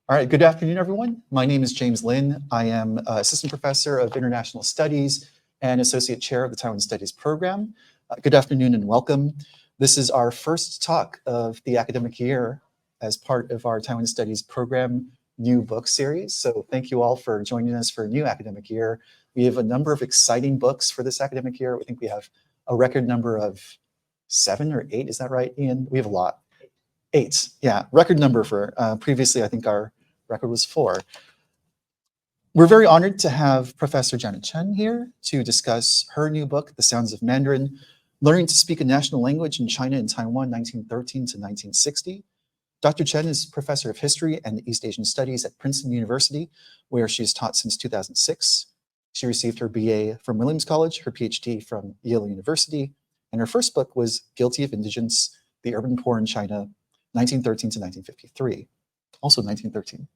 All right, good afternoon, everyone. My name is James Lin. I am Assistant Professor of International Studies and Associate Chair of the Taiwan Studies Program. Good afternoon and welcome. This is our first talk of the academic year as part of our Taiwan Studies Program new book series. So thank you all for joining us for a new academic year. We have a number of exciting books for this academic year. I think we have a record number of 7 or 8, is that right, Ian? We have a lot. 8, yeah, record number for previously, I think our record was 4. We're very honored to have Professor Janet Chen here to discuss her new book, The Sounds of Mandarin, Learning to Speak a National Language in China and Taiwan, 1913 to 1960. Dr. Chen is Professor of History and East Asian Studies at Princeton University, where she has taught since 2006. She received her BA from Williams College, her PhD from Yale University, and her first book was Guilty of Indigence, The Urban Poor in China, 1913 to 1953, also 1913.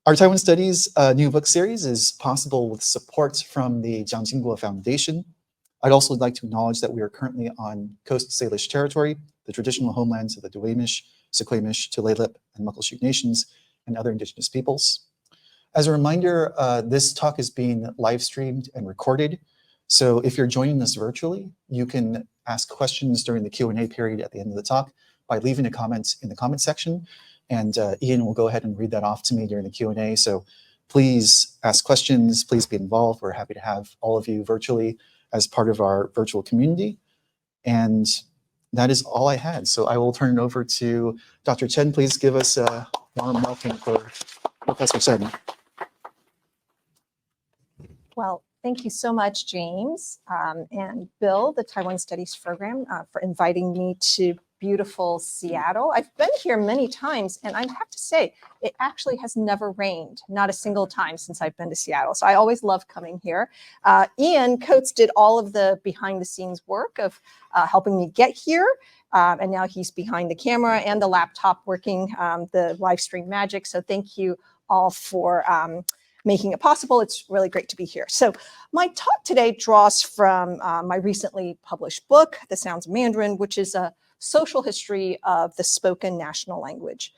Our Taiwan Studies new book series is possible with support from the Jiang Jingguo Foundation. I'd also like to acknowledge that we are currently on Coast Salish territory, the traditional homelands of the Duwamish, Suquamish, Tulalip, and Muckleshoot nations, and other indigenous peoples. As a reminder, this talk is being live streamed and recorded. So if you're joining us virtually, you can ask questions during the Q&A period at the end of the talk by leaving a comment in the comment section. And Ian will go ahead and read that off to me during the Q&A. So please ask questions, please be involved. We're happy to have all of you virtually as part of our virtual community. And that is all I had. So I will turn it over to Dr. Chen. Please give us a warm welcome for Professor Chen. Well, thank you so much, James, and Bill, the Taiwan Studies Program, for inviting me to beautiful Seattle. I've been here many times, and I have to say, it actually has never rained, not a single time since I've been to Seattle. So I always love coming here. Ian Coates did all of the behind the scenes work of helping me get here. And now he's behind the camera and the laptop working the live stream magic. So thank you all for making it possible. It's really great to be here. So my talk today draws from my recently published book, The Sounds of Mandarin, which is a social history of the spoken national language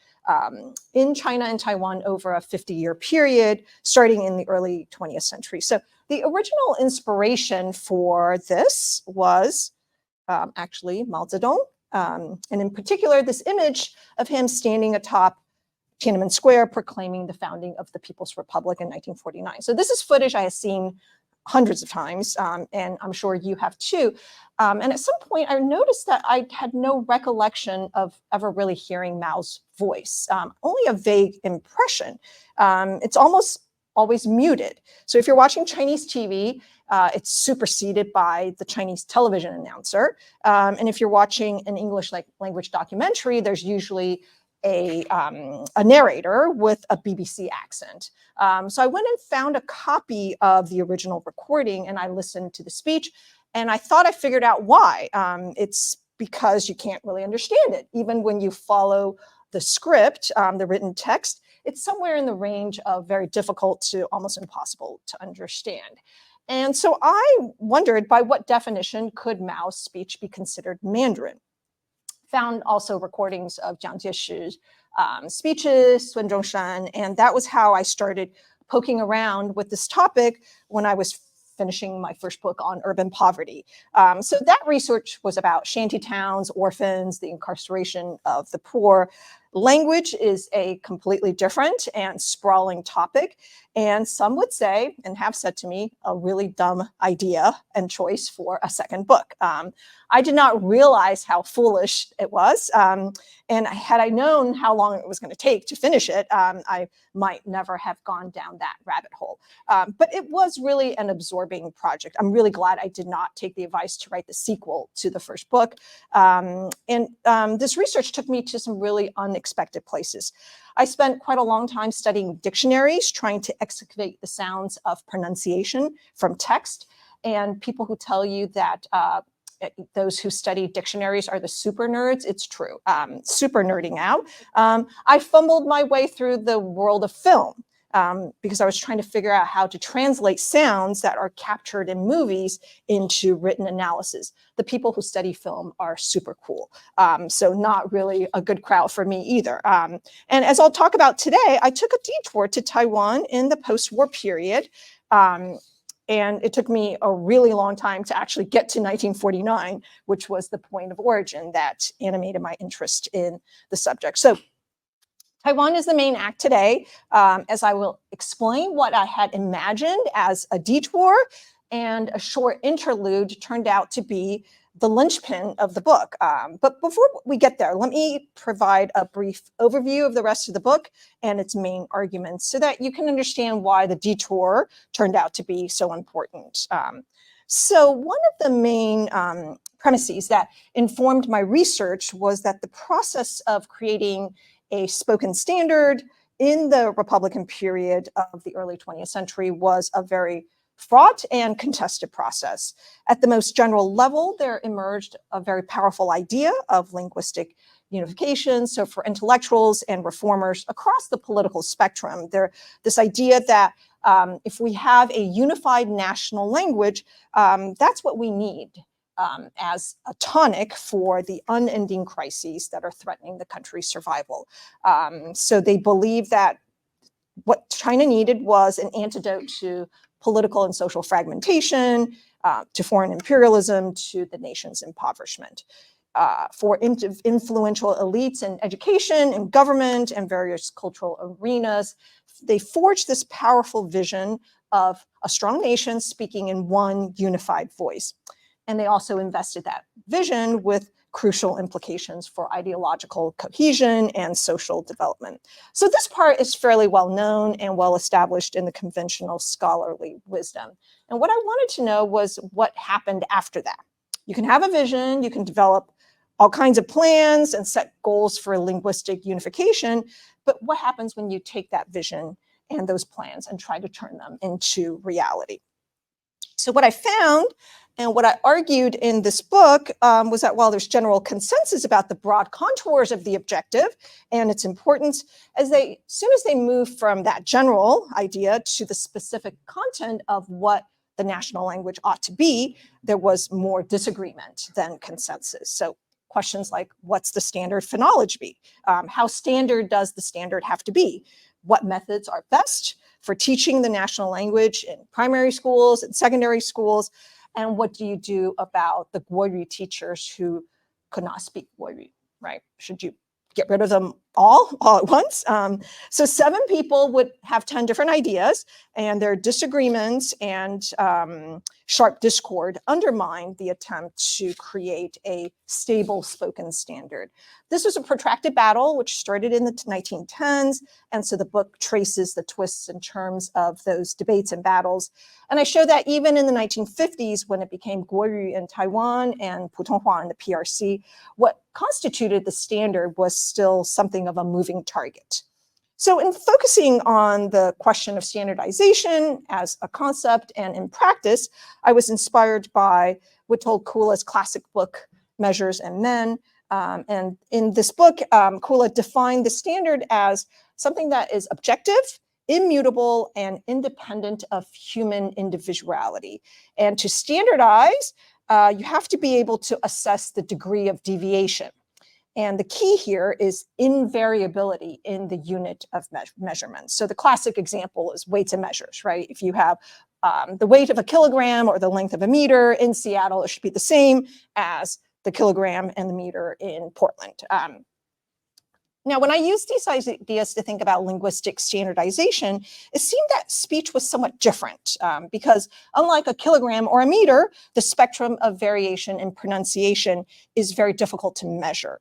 in China and Taiwan over a 50-year period, starting in the early 20th century. So the original inspiration for this was actually Mao Zedong, and in particular, this image of him standing atop Tiananmen Square proclaiming the founding of the People's Republic in 1949. So this is footage I have seen hundreds of times, and I'm sure you have too. And at some point, I noticed that I had no recollection of ever really hearing Mao's voice, only a vague impression. It's almost always muted. So if you're watching Chinese TV, it's superseded by the Chinese television announcer. And if you're watching an English language documentary, there's usually a narrator with a BBC accent. So I went and found a copy of the original recording and I listened to the speech and I thought I figured out why. It's because you can't really understand it. Even when you follow the script, the written text, it's somewhere in the range of very difficult to almost impossible to understand. And so I wondered, by what definition could Mao's speech be considered Mandarin? Found also recordings of Jiang Jieshi's speeches, Sun Zhongshan, and that was how I started poking around with this topic when I was finishing my first book on urban poverty. So that research was about shanty towns, orphans, the incarceration of the poor. Language is a completely different and sprawling topic, and some would say, and have said to me, a really dumb idea and choice for a second book. I did not realize how foolish it was, and had I known how long it was going to take to finish it, I might never have gone down that rabbit hole. But it was really an absorbing project. I'm really glad I did not take the advice to write the sequel to the first book. This research took me to some really unexpected places. I spent quite a long time studying dictionaries, trying to excavate the sounds of pronunciation from text. And people who tell you that those who study dictionaries are the super nerds, it's true. Super nerding out. I fumbled my way through the world of film. because I was trying to figure out how to translate sounds that are captured in movies into written analysis. The people who study film are super cool, so not really a good crowd for me either. And as I'll talk about today, I took a detour to Taiwan in the post-war period. And it took me a really long time to actually get to 1949, which was the point of origin that animated my interest in the subject. So Taiwan is the main act today, as I will explain what I had imagined as a detour and a short interlude turned out to be the linchpin of the book. But before we get there, let me provide a brief overview of the rest of the book and its main arguments so that you can understand why the detour turned out to be so important. So one of the main premises that informed my research was that the process of creating a spoken standard in the Republican period of the early 20th century was a very fraught and contested process. At the most general level, there emerged a very powerful idea of linguistic unification. So for intellectuals and reformers across the political spectrum, this idea that if we have a unified national language, that's what we need as a tonic for the unending crises that are threatening the country's survival. So they believe that what China needed was an antidote to political and social fragmentation, to foreign imperialism, to the nation's impoverishment. For influential elites in education and government and various cultural arenas, they forged this powerful vision of a strong nation speaking in one unified voice. And they also invested that vision with crucial implications for ideological cohesion and social development. So this part is fairly well known and well established in the conventional scholarly wisdom. And what I wanted to know was what happened after that. You can have a vision, you can develop all kinds of plans and set goals for linguistic unification, but what happens when you take that vision and those plans and try to turn them into reality? So what I found and what I argued in this book was that while there's general consensus about the broad contours of the objective and its importance, as soon as they move from that general idea to the specific content of what the national language ought to be, there was more disagreement than consensus. So questions like, what's the standard phonology be? How standard does the standard have to be? What methods are best for teaching the national language in primary schools and secondary schools? And what do you do about the guoyu teachers who could not speak guoyu, right? Should you get rid of them all at once? So 7 people would have 10 different ideas, and their disagreements and sharp discord undermined the attempt to create a stable spoken standard. This was a protracted battle, which started in the 1910s, and so the book traces the twists and turns of those debates and battles. And I show that even in the 1950s, when it became guoyu in Taiwan and putonghua in the PRC, what constituted the standard was still something of a moving target. So in focusing on the question of standardization as a concept and in practice, I was inspired by Witold Kula's classic book, Measures and Men. And in this book, Kula defined the standard as something that is objective, immutable, and independent of human individuality. And to standardize, you have to be able to assess the degree of deviation. And the key here is invariability in the unit of measurement. So the classic example is weights and measures, right? If you have the weight of a kilogram or the length of a meter in Seattle, it should be the same as the kilogram and the meter in Portland. Now, when I used these ideas to think about linguistic standardization, it seemed that speech was somewhat different because unlike a kilogram or a meter, the spectrum of variation in pronunciation is very difficult to measure.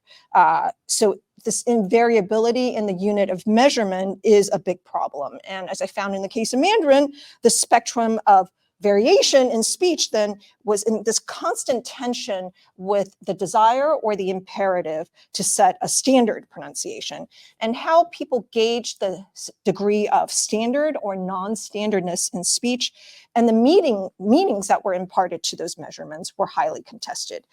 So this invariability in the unit of measurement is a big problem. And as I found in the case of Mandarin, the spectrum of variation in speech then was in this constant tension with the desire or the imperative to set a standard pronunciation, and how people gauge the degree of standard or non-standardness in speech and the meanings that were imparted to those measurements were highly contested.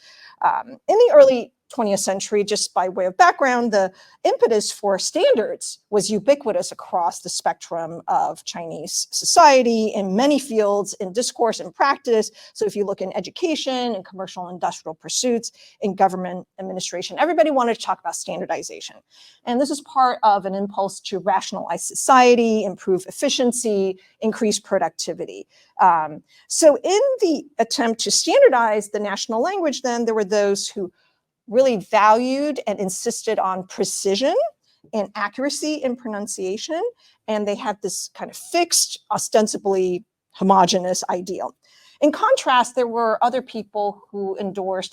In the early 20th century, just by way of background, the impetus for standards was ubiquitous across the spectrum of Chinese society in many fields, in discourse and practice. So if you look in education and commercial and industrial pursuits, in government administration, everybody wanted to talk about standardization. And this is part of an impulse to rationalize society, improve efficiency, increase productivity. So in the attempt to standardize the national language, then there were those who really valued and insisted on precision and accuracy in pronunciation. And they had this kind of fixed, ostensibly homogeneous ideal. In contrast, there were other people who endorsed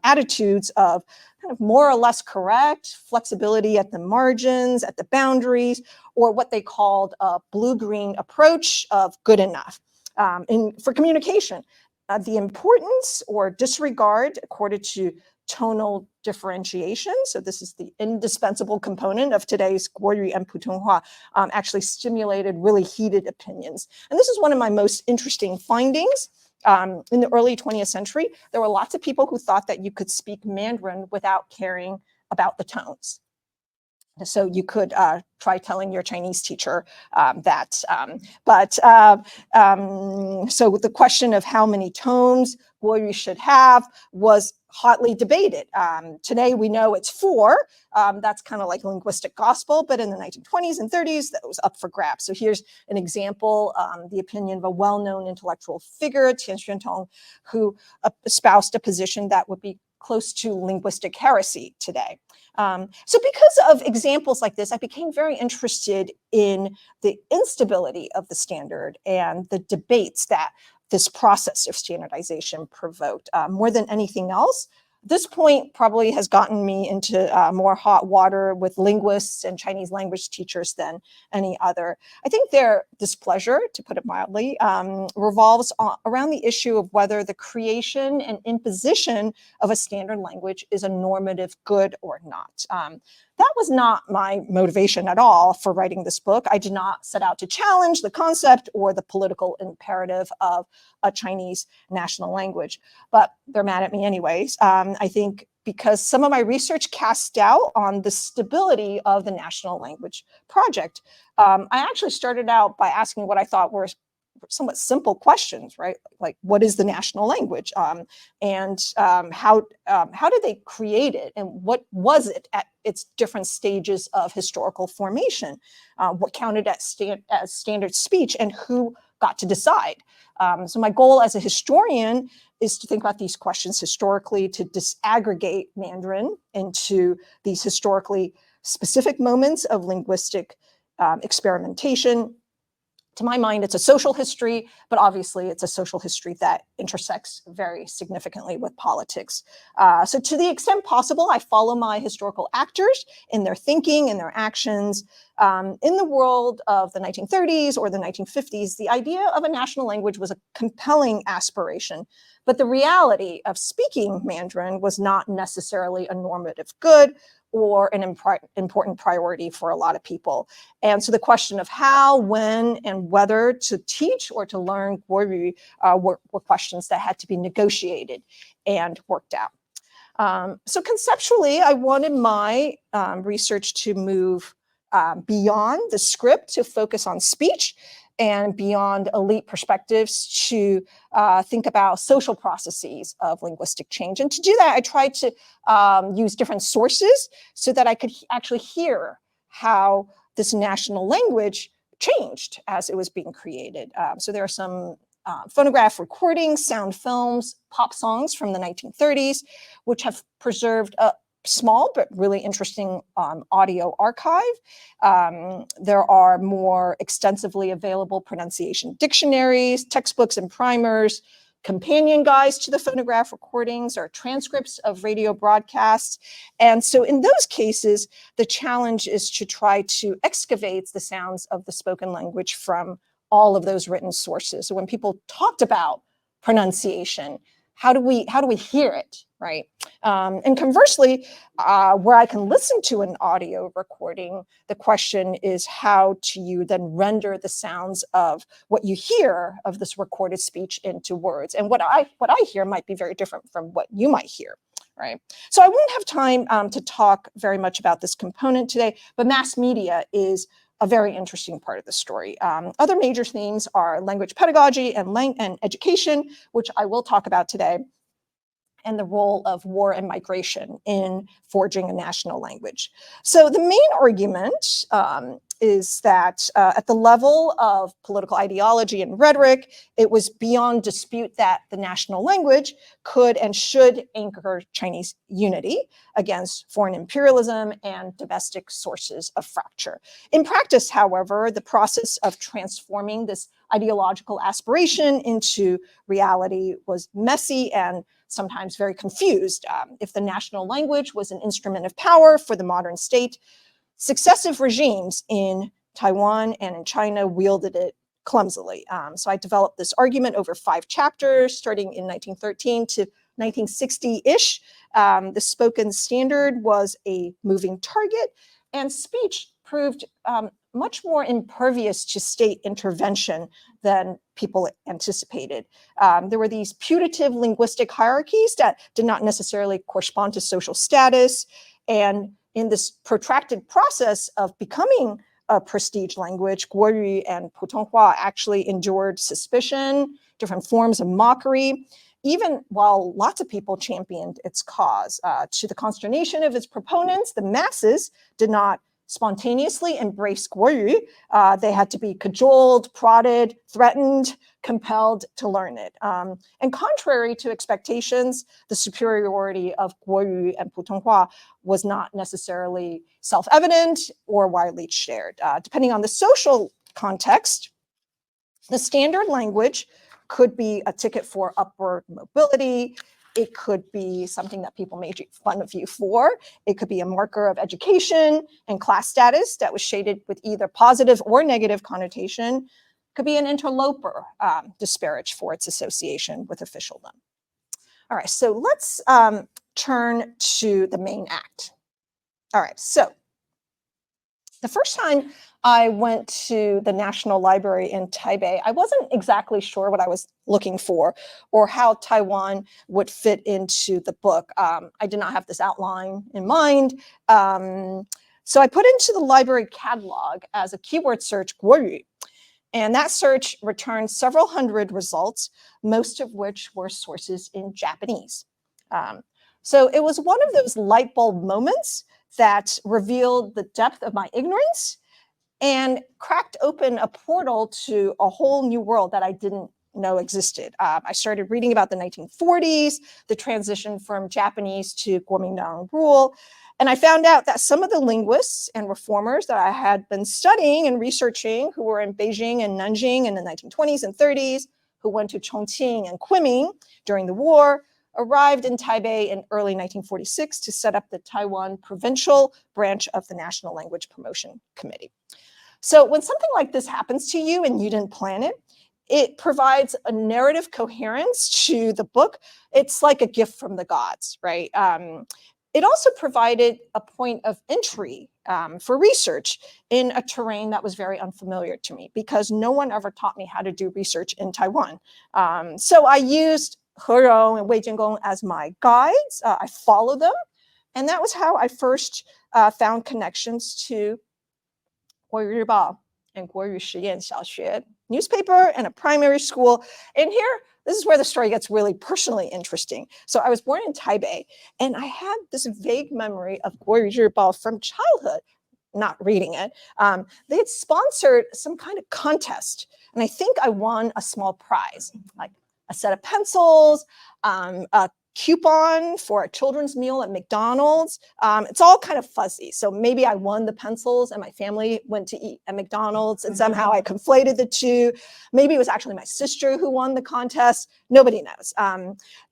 attitudes of kind of more or less correct, flexibility at the margins, at the boundaries, or what they called a blue-green approach of good enough. For communication, the importance or disregard accorded to tonal differentiation. So this is the indispensable component of today's guoyu and putonghua, actually stimulated really heated opinions. And this is one of my most interesting findings. In the early 20th century, there were lots of people who thought that you could speak Mandarin without caring about the tones. So you could try telling your Chinese teacher that. So the question of how many tones guoyu should have was hotly debated. Today we know it's 4. That's kind of like linguistic gospel, but in the 1920s and 30s, that was up for grabs. So here's an example, the opinion of a well-known intellectual figure, Tian Xuantong, who espoused a position that would be close to linguistic heresy today. So because of examples like this, I became very interested in the instability of the standard and the debates that this process of standardization provoked. More than anything else, this point probably has gotten me into more hot water with linguists and Chinese language teachers than any other. I think their displeasure, to put it mildly, revolves around the issue of whether the creation and imposition of a standard language is a normative good or not. That was not my motivation at all for writing this book. I did not set out to challenge the concept or the political imperative of a Chinese national language, but they're mad at me anyways. I think because some of my research casts doubt on the stability of the national language project. I actually started out by asking what I thought were somewhat simple questions, right? Like, what is the national language? How did they create it? And what was it at its different stages of historical formation? What counted as standard speech, and who got to decide? So my goal as a historian is to think about these questions historically, to disaggregate Mandarin into these historically specific moments of linguistic experimentation. To my mind, it's a social history, but obviously it's a social history that intersects very significantly with politics. So to the extent possible, I follow my historical actors in their thinking and their actions. In the world of the 1930s or the 1950s, the idea of a national language was a compelling aspiration, but the reality of speaking Mandarin was not necessarily a normative good or an important priority for a lot of people. And so the question of how, when, and whether to teach or to learn guoyu were questions that had to be negotiated and worked out. So conceptually, I wanted my research to move beyond the script to focus on speech, and beyond elite perspectives to think about social processes of linguistic change. And to do that, I tried to use different sources so that I could actually hear how this national language changed as it was being created. So there are some phonograph recordings, sound films, pop songs from the 1930s, which have preserved a small but really interesting audio archive. There are more extensively available pronunciation dictionaries, textbooks and primers, companion guides to the phonograph recordings, or transcripts of radio broadcasts. And so in those cases, the challenge is to try to excavate the sounds of the spoken language from all of those written sources. So when people talked about pronunciation, how do we hear it, right? And conversely, where I can listen to an audio recording, the question is how do you then render the sounds of what you hear of this recorded speech into words? And what I hear might be very different from what you might hear, right? So I won't have time to talk very much about this component today, but mass media is a very interesting part of the story. Other major themes are language pedagogy and education, which I will talk about today, and the role of war and migration in forging a national language. So the main argument is that at the level of political ideology and rhetoric, it was beyond dispute that the national language could and should anchor Chinese unity against foreign imperialism and domestic sources of fracture. In practice, however, the process of transforming this ideological aspiration into reality was messy and sometimes very confused. If the national language was an instrument of power for the modern state, successive regimes in Taiwan and in China wielded it clumsily. So I developed this argument over 5 chapters, starting in 1913 to 1960-ish. The spoken standard was a moving target, and speech proved much more impervious to state intervention than people anticipated. There were these putative linguistic hierarchies that did not necessarily correspond to social status. And in this protracted process of becoming a prestige language, guoyu and putonghua actually endured suspicion, different forms of mockery, even while lots of people championed its cause. To the consternation of its proponents, the masses did not spontaneously embrace guoyu. They had to be cajoled, prodded, threatened, compelled to learn it. And contrary to expectations, the superiority of guoyu and putonghua was not necessarily self-evident or widely shared. Depending on the social context, the standard language could be a ticket for upward mobility. It could be something that people made fun of you for. It could be a marker of education and class status that was shaded with either positive or negative connotation. It could be an interloper, disparaged for its association with officialdom. All right, so let's turn to the main act. All right, so the first time I went to the National Library in Taipei, I wasn't exactly sure what I was looking for or how Taiwan would fit into the book. I did not have this outline in mind. So I put into the library catalog as a keyword search guoyu. And that search returned several hundred results, most of which were sources in Japanese. So it was one of those light bulb moments that revealed the depth of my ignorance and cracked open a portal to a whole new world that I didn't know existed. I started reading about the 1940s, the transition from Japanese to Guomindang rule, and I found out that some of the linguists and reformers that I had been studying and researching, who were in Beijing and Nanjing in the 1920s and 30s, who went to Chongqing and Kunming during the war, arrived in Taipei in early 1946 to set up the Taiwan provincial branch of the National Language Promotion Committee. So when something like this happens to you and you didn't plan it, it provides a narrative coherence to the book. It's like a gift from the gods, right? It also provided a point of entry for research in a terrain that was very unfamiliar to me because no one ever taught me how to do research in Taiwan. So I used He Rou and Wei Jiangong as my guides. I followed them. And that was how I first found connections to Guoyu Ribao and Guoyu Shiyan Xiaoxue newspaper and a primary school. And here, this is where the story gets really personally interesting. So I was born in Taipei, and I had this vague memory of Guoyu Ribao from childhood, not reading it. They had sponsored some kind of contest, and I think I won a small prize, like a set of pencils, a coupon for a children's meal at McDonald's. It's all kind of fuzzy. So maybe I won the pencils and my family went to eat at McDonald's and somehow I conflated the two.Maybe it was actually my sister who won the contest. Nobody knows.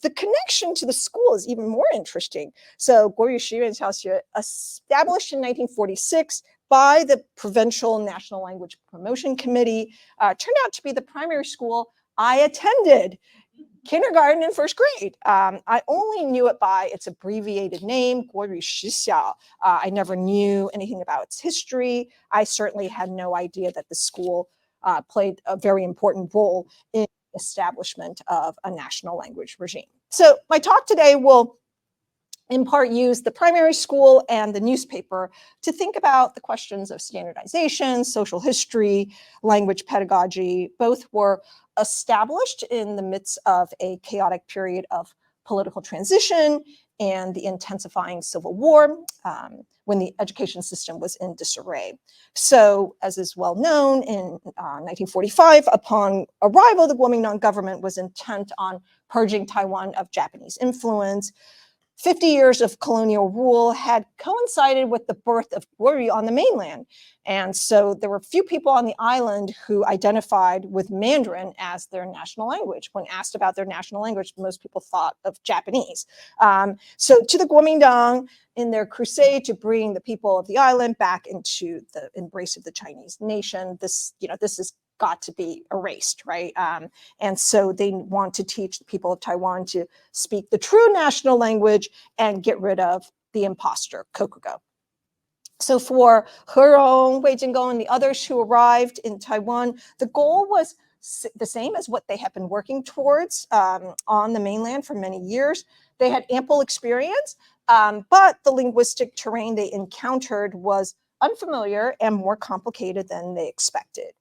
The connection to the school is even more interesting. So Guoyu Shiyuan Xiaoxue, established in 1946 by the Provincial National Language Promotion Committee, turned out to be the primary school I attended. Kindergarten and first grade. I only knew it by its abbreviated name, Guoyu Shixiao. I never knew anything about its history. I certainly had no idea that the school played a very important role in the establishment of a national language regime. So my talk today will in part used the primary school and the newspaper to think about the questions of standardization, social history, language pedagogy. Both were established in the midst of a chaotic period of political transition and the intensifying civil war, when the education system was in disarray. So, as is well known, in 1945, upon arrival, the Guomindang government was intent on purging Taiwan of Japanese influence. 50 years of colonial rule had coincided with the birth of guoyu on the mainland. And so there were few people on the island who identified with Mandarin as their national language. When asked about their national language, most people thought of Japanese. So to the Guomindang, in their crusade to bring the people of the island back into the embrace of the Chinese nation, this has got to be erased, right? And so they want to teach the people of Taiwan to speak the true national language and get rid of the imposter, kokugo. So for Herong, Wei Jinggong, and the others who arrived in Taiwan, the goal was the same as what they had been working towards on the mainland for many years. They had ample experience, but the linguistic terrain they encountered was unfamiliar and more complicated than they expected.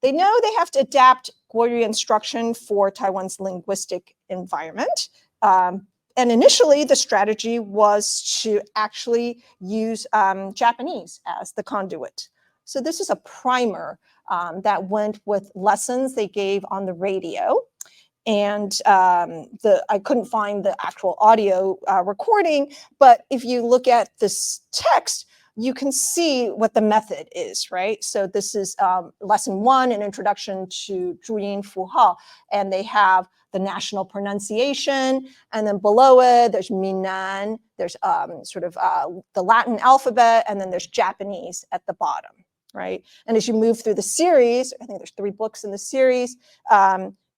They know they have to adapt guoyu instruction for Taiwan's linguistic environment. And initially, the strategy was to actually use Japanese as the conduit. So this is a primer that went with lessons they gave on the radio. And I couldn't find the actual audio recording, but if you look at this text, you can see what the method is, right? So this is lesson 1, an introduction to Zhuyin Fuhao, and they have the national pronunciation, and then below it, there's Minnan, there's the Latin alphabet, and then there's Japanese at the bottom, right? And as you move through the series, I think there's 3 books in the series,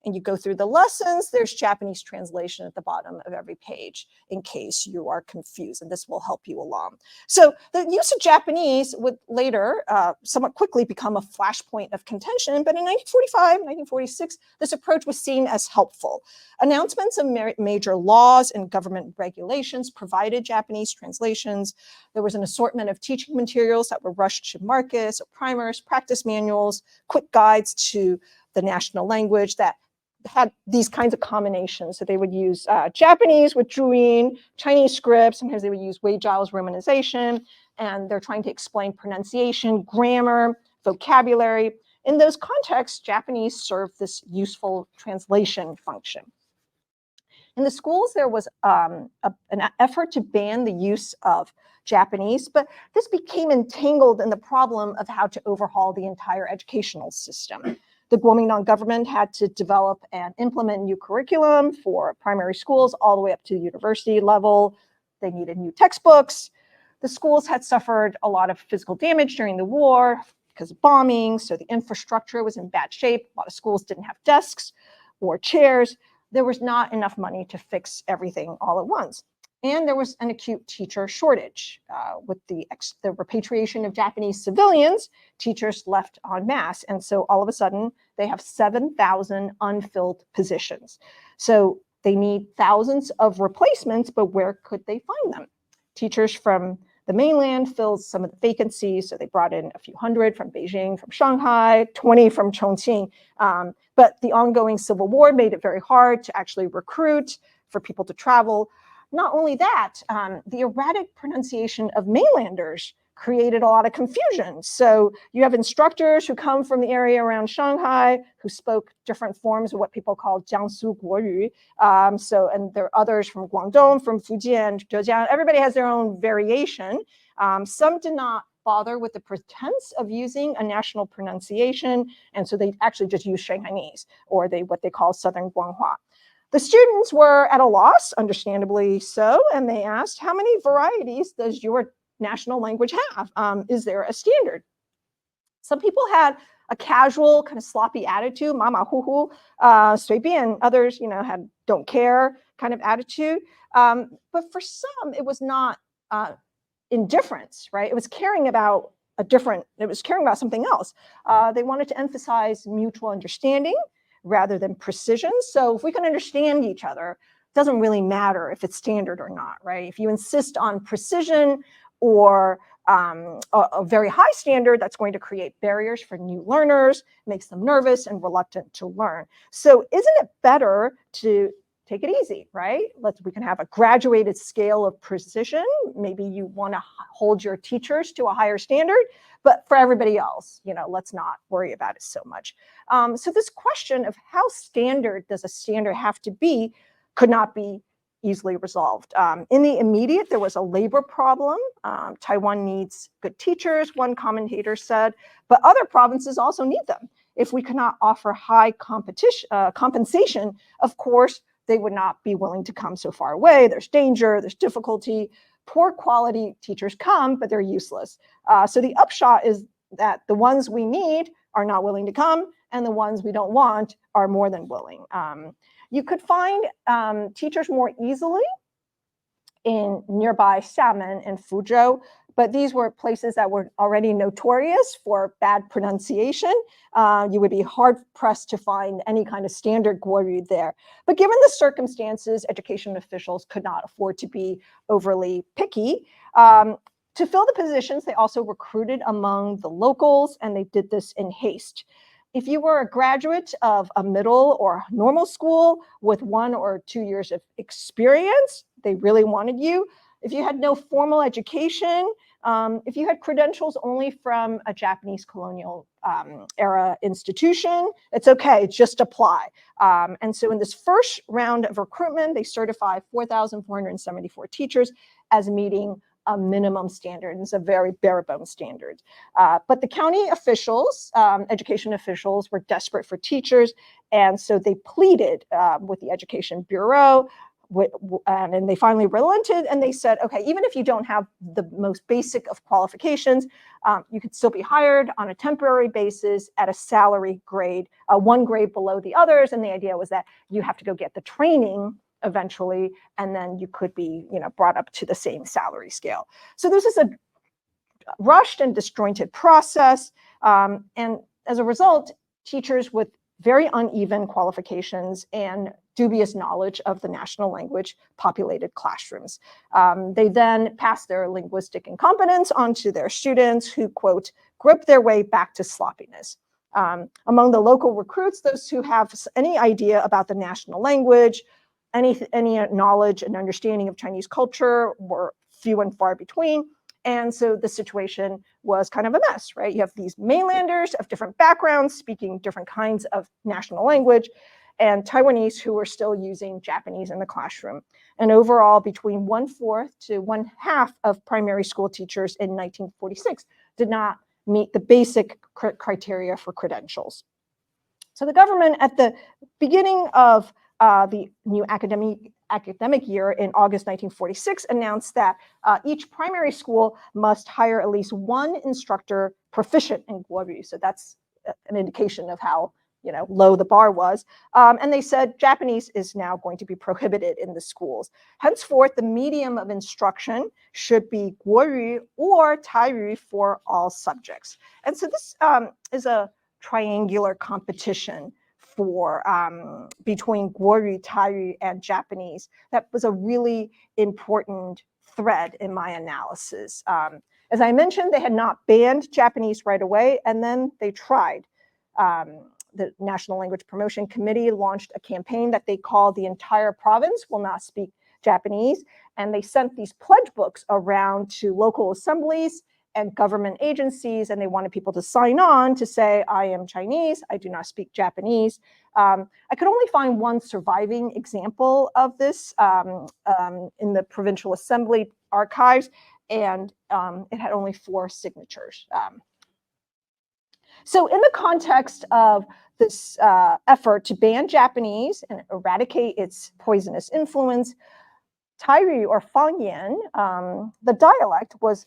and you go through the lessons, there's Japanese translation at the bottom of every page in case you are confused, and this will help you along. So the use of Japanese would later somewhat quickly become a flashpoint of contention, but in 1945, 1946, this approach was seen as helpful. Announcements of major laws and government regulations provided Japanese translations. There was an assortment of teaching materials that were rushed to market, so primers, practice manuals, quick guides to the national language that had these kinds of combinations. So they would use Japanese with Zhuyin, Chinese script, sometimes they would use Wei Zhao's romanization, and they're trying to explain pronunciation, grammar, vocabulary. In those contexts, Japanese served this useful translation function. In the schools, there was an effort to ban the use of Japanese, but this became entangled in the problem of how to overhaul the entire educational system. The Guomindang government had to develop and implement new curriculum for primary schools all the way up to the university level. They needed new textbooks. The schools had suffered a lot of physical damage during the war because of bombing, so the infrastructure was in bad shape. A lot of schools didn't have desks or chairs. There was not enough money to fix everything all at once. And there was an acute teacher shortage. With the repatriation of Japanese civilians, teachers left en masse. And so all of a sudden, they have 7,000 unfilled positions. So they need thousands of replacements, but where could they find them? Teachers from the mainland filled some of the vacancies. So they brought in a few hundred from Beijing, from Shanghai, 20 from Chongqing. But the ongoing civil war made it very hard to actually recruit, for people to travel. Not only that, the erratic pronunciation of mainlanders created a lot of confusion. So you have instructors who come from the area around Shanghai who spoke different forms of what people call Jiangsu guoyu. And there are others from Guangdong, from Fujian, Zhejiang. Everybody has their own variation. Some did not bother with the pretense of using a national pronunciation, and so they actually just use Shanghainese, or what they call Southern Guanghua. The students were at a loss, understandably so, and they asked, how many varieties does your national language have? Is there a standard? Some people had a casual, kind of sloppy attitude, mama hu hu, sui bian. Others, had don't care kind of attitude. But for some, it was not indifference, right? It was caring about something else. They wanted to emphasize mutual understanding rather than precision. So if we can understand each other, doesn't really matter if it's standard or not, right? If you insist on precision or a very high standard, that's going to create barriers for new learners, makes them nervous and reluctant to learn. So isn't it better to take it easy, right? We can have a graduated scale of precision. Maybe you want to hold your teachers to a higher standard, but for everybody else, let's not worry about it so much. So this question of how standard does a standard have to be could not be easily resolved. In the immediate, there was a labor problem. Taiwan needs good teachers, one commentator said, but other provinces also need them. If we cannot offer high compensation, of course, they would not be willing to come so far away. There's danger, there's difficulty. Poor quality teachers come, but they're useless. So the upshot is that the ones we need are not willing to come, and the ones we don't want are more than willing. You could find teachers more easily in nearby Xiamen and Fuzhou, but these were places that were already notorious for bad pronunciation. You would be hard-pressed to find any kind of standard guoyu there. But given the circumstances, education officials could not afford to be overly picky. To fill the positions, they also recruited among the locals, and they did this in haste. If you were a graduate of a middle or normal school with 1 or 2 years of experience, they really wanted you. If you had no formal education, if you had credentials only from a Japanese colonial era institution, it's okay, just apply. And so in this first round of recruitment, they certified 4,474 teachers as meeting a minimum standard. It's a very bare bones standard. But the county officials, education officials, were desperate for teachers, and so they pleaded with the Education Bureau, and they finally relented, and they said, okay, even if you don't have the most basic of qualifications, you could still be hired on a temporary basis at a salary grade, 1 grade below the others, and the idea was that you have to go get the training eventually, and then you could be, brought up to the same salary scale. So this is a rushed and disjointed process, and as a result, teachers with very uneven qualifications and dubious knowledge of the national language populated classrooms. They then passed their linguistic incompetence onto their students who, quote, grip their way back to sloppiness. Among the local recruits, those who have any idea about the national language, any knowledge and understanding of Chinese culture were few and far between. And so the situation was kind of a mess, right? You have these mainlanders of different backgrounds speaking different kinds of national language, and Taiwanese who were still using Japanese in the classroom. And overall, between 1/4 to 1/2 of primary school teachers in 1946 did not meet the basic criteria for credentials. So the government, at the beginning of the new academic year in August 1946, announced that each primary school must hire at least 1 instructor proficient in guoyu. So that's an indication of how low the bar was. And they said Japanese is now going to be prohibited in the schools. Henceforth, the medium of instruction should be guoyu or taiyu for all subjects. And so this is a triangular competition for between guoyu, taiyu, and Japanese. That was a really important thread in my analysis. As I mentioned, they had not banned Japanese right away, and then they tried. The National Language Promotion Committee launched a campaign that they called "The Entire Province Will Not Speak Japanese," and they sent these pledge books around to local assemblies and government agencies, and they wanted people to sign on to say, I am Chinese, I do not speak Japanese. I could only find one surviving example of this in the Provincial Assembly archives, and it had only 4 signatures. So in the context of this effort to ban Japanese and eradicate its poisonous influence, Taiyu or Fangyan, the dialect, was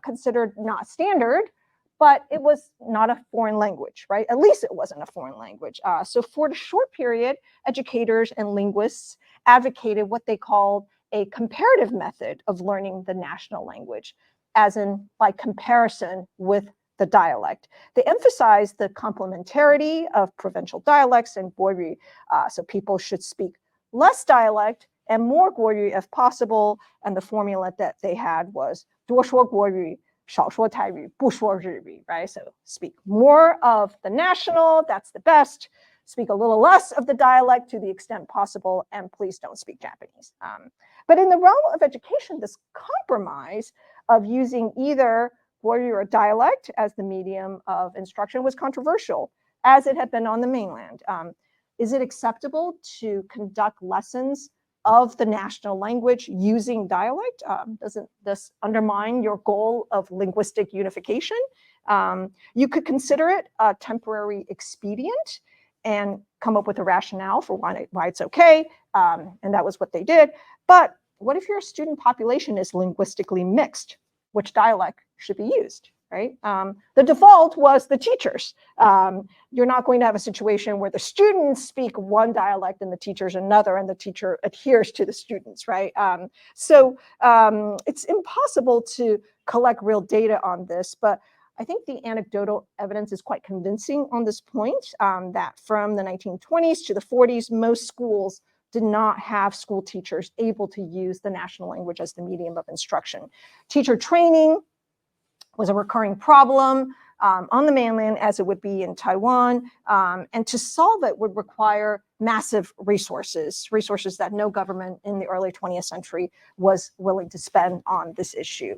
considered not standard, but it was not a foreign language, right? At least it wasn't a foreign language. So for a short period, educators and linguists advocated what they called a comparative method of learning the national language, as in by comparison with the dialect. They emphasized the complementarity of provincial dialects and guoyu, so people should speak less dialect and more guoyu if possible. And the formula that they had was 多说国语少说台语不说日语 right? So speak more of the national, that's the best. Speak a little less of the dialect to the extent possible, and please don't speak Japanese. But in the realm of education, this compromise of using either guoyu or dialect as the medium of instruction was controversial, as it had been on the mainland. Is it acceptable to conduct lessons of the national language using dialect? Doesn't this undermine your goal of linguistic unification? You could consider it a temporary expedient and come up with a rationale for why it's okay, and that was what they did. But what if your student population is linguistically mixed? Which dialect should be used, right? The default was the teachers. You're not going to have a situation where the students speak one dialect and the teachers another, and the teacher adheres to the students, right? So it's impossible to collect real data on this, but I think the anecdotal evidence is quite convincing on this point, that from the 1920s to the 40s, most schools did not have school teachers able to use the national language as the medium of instruction. Teacher training was a recurring problem on the mainland, as it would be in Taiwan, and to solve it would require massive resources that no government in the early 20th century was willing to spend on this issue.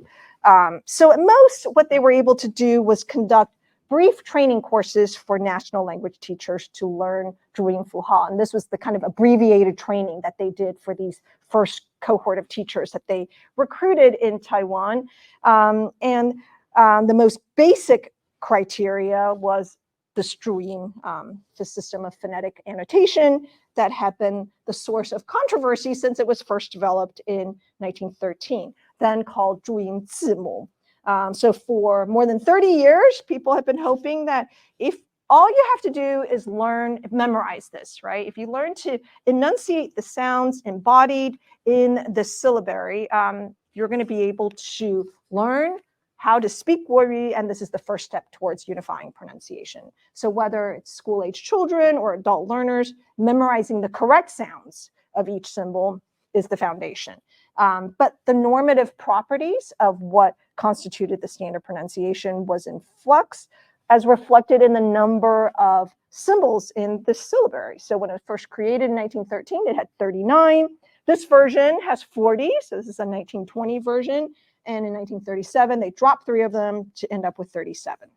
So at most, what they were able to do was conduct brief training courses for national language teachers to learn Zhuyin Fuhao. And this was the kind of abbreviated training that they did for these first cohort of teachers that they recruited in Taiwan. The most basic criteria was the Zhuyin, the system of phonetic annotation that had been the source of controversy since it was first developed in 1913, then called Zhuyin Zimu. So for more than 30 years, people have been hoping that if all you have to do is memorize this, right? If you learn to enunciate the sounds embodied in the syllabary, you're going to be able to learn how to speak guoyu, and this is the first step towards unifying pronunciation. So whether it's school-age children or adult learners, memorizing the correct sounds of each symbol is the foundation. But the normative properties of what constituted the standard pronunciation was in flux, as reflected in the number of symbols in the syllabary. So when it was first created in 1913, it had 39. This version has 40, so this is a 1920 version. And in 1937, they dropped 3 of them to end up with 37.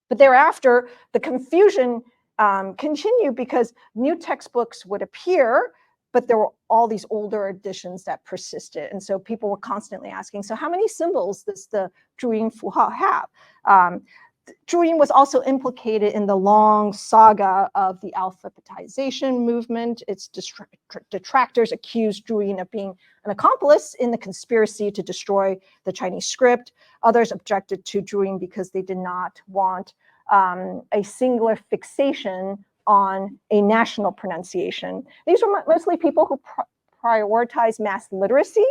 But thereafter, the confusion continued because new textbooks would appear, but there were all these older editions that persisted. And so people were constantly asking, so how many symbols does the Zhuyin Fuhao have? Zhuyin was also implicated in the long saga of the alphabetization movement. Its detractors accused Zhuyin of being an accomplice in the conspiracy to destroy the Chinese script. Others objected to Zhuyin because they did not want a singular fixation on a national pronunciation. These were mostly people who prioritized mass literacy,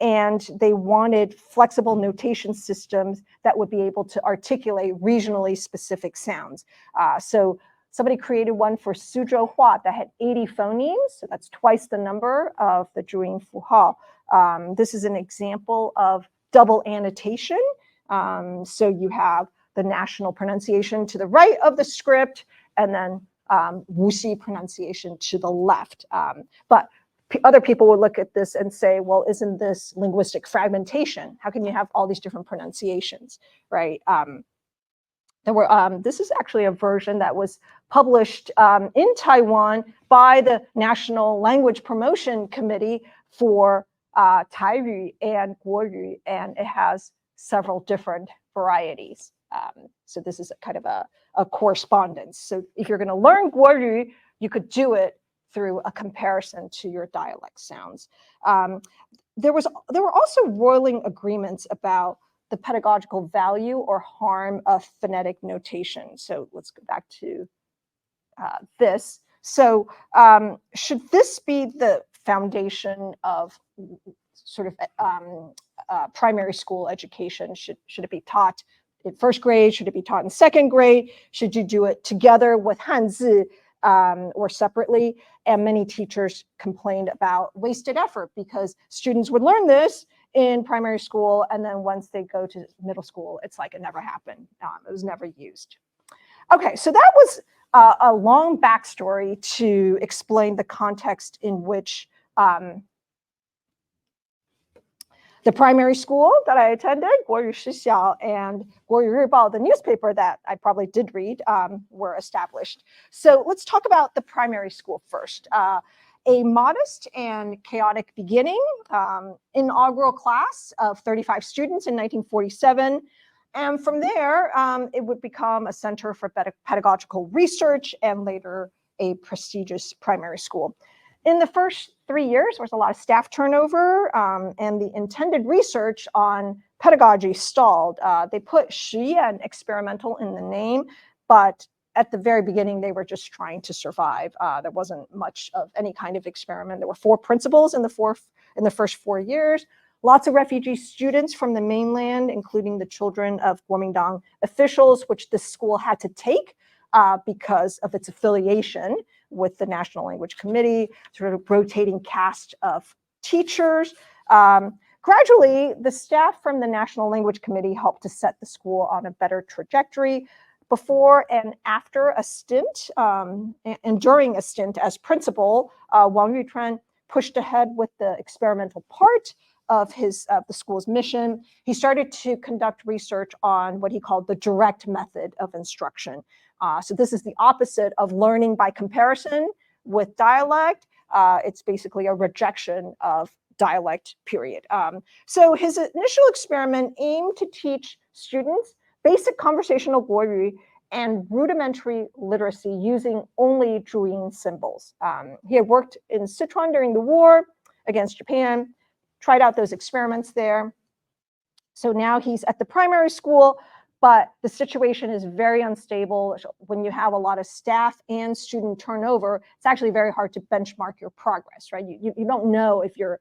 and they wanted flexible notation systems that would be able to articulate regionally specific sounds. So somebody created one for Suzhou Hua that had 80 phonemes, so that's twice the number of the Zhuyin Fuhao. This is an example of double annotation. So you have the national pronunciation to the right of the script, and then Wuxi pronunciation to the left. But other people would look at this and say, well, isn't this linguistic fragmentation? How can you have all these different pronunciations, right? This is actually a version that was published in Taiwan by the National Language Promotion Committee for Taiyu and Guoyu, and it has several different varieties. So this is a kind of a correspondence. So if you're going to learn Guoyu, you could do it through a comparison to your dialect sounds. There were also roiling agreements about the pedagogical value or harm of phonetic notation. So let's go back to this. So should this be the foundation of sort of primary school education? Should it be taught in first grade? Should it be taught in second grade? Should you do it together with Hanzi or separately. And many teachers complained about wasted effort because students would learn this in primary school, and then once they go to middle school, it's like it never happened. It was never used. Okay, so that was a long backstory to explain the context in which the primary school that I attended, Guoyu Shixiao, and Guoyu Ribao, the newspaper that I probably did read, were established. So let's talk about the primary school first. A modest and chaotic beginning, inaugural class of 35 students in 1947. And from there, it would become a center for pedagogical research and later a prestigious primary school. In the first 3 years, there was a lot of staff turnover, and the intended research on pedagogy stalled. They put 实验 experimental in the name, but at the very beginning, they were just trying to survive. There wasn't much of any kind of experiment. There were 4 principals in the first 4 years. Lots of refugee students from the mainland, including the children of Guomindang officials, which the school had to take because of its affiliation with the National Language Committee, sort of rotating cast of teachers. Gradually, the staff from the National Language Committee helped to set the school on a better trajectory. Before and after a stint, and during a stint as principal, Wang Yuchuan pushed ahead with the experimental part of the school's mission. He started to conduct research on what he called the direct method of instruction. So this is the opposite of learning by comparison with dialect. It's basically a rejection of dialect, period. So his initial experiment aimed to teach students basic conversational guoyu and rudimentary literacy using only Zhuyin symbols. He had worked in Sichuan during the war against Japan, tried out those experiments there. So now he's at the primary school, but the situation is very unstable. When you have a lot of staff and student turnover, it's actually very hard to benchmark your progress, right? You don't know if your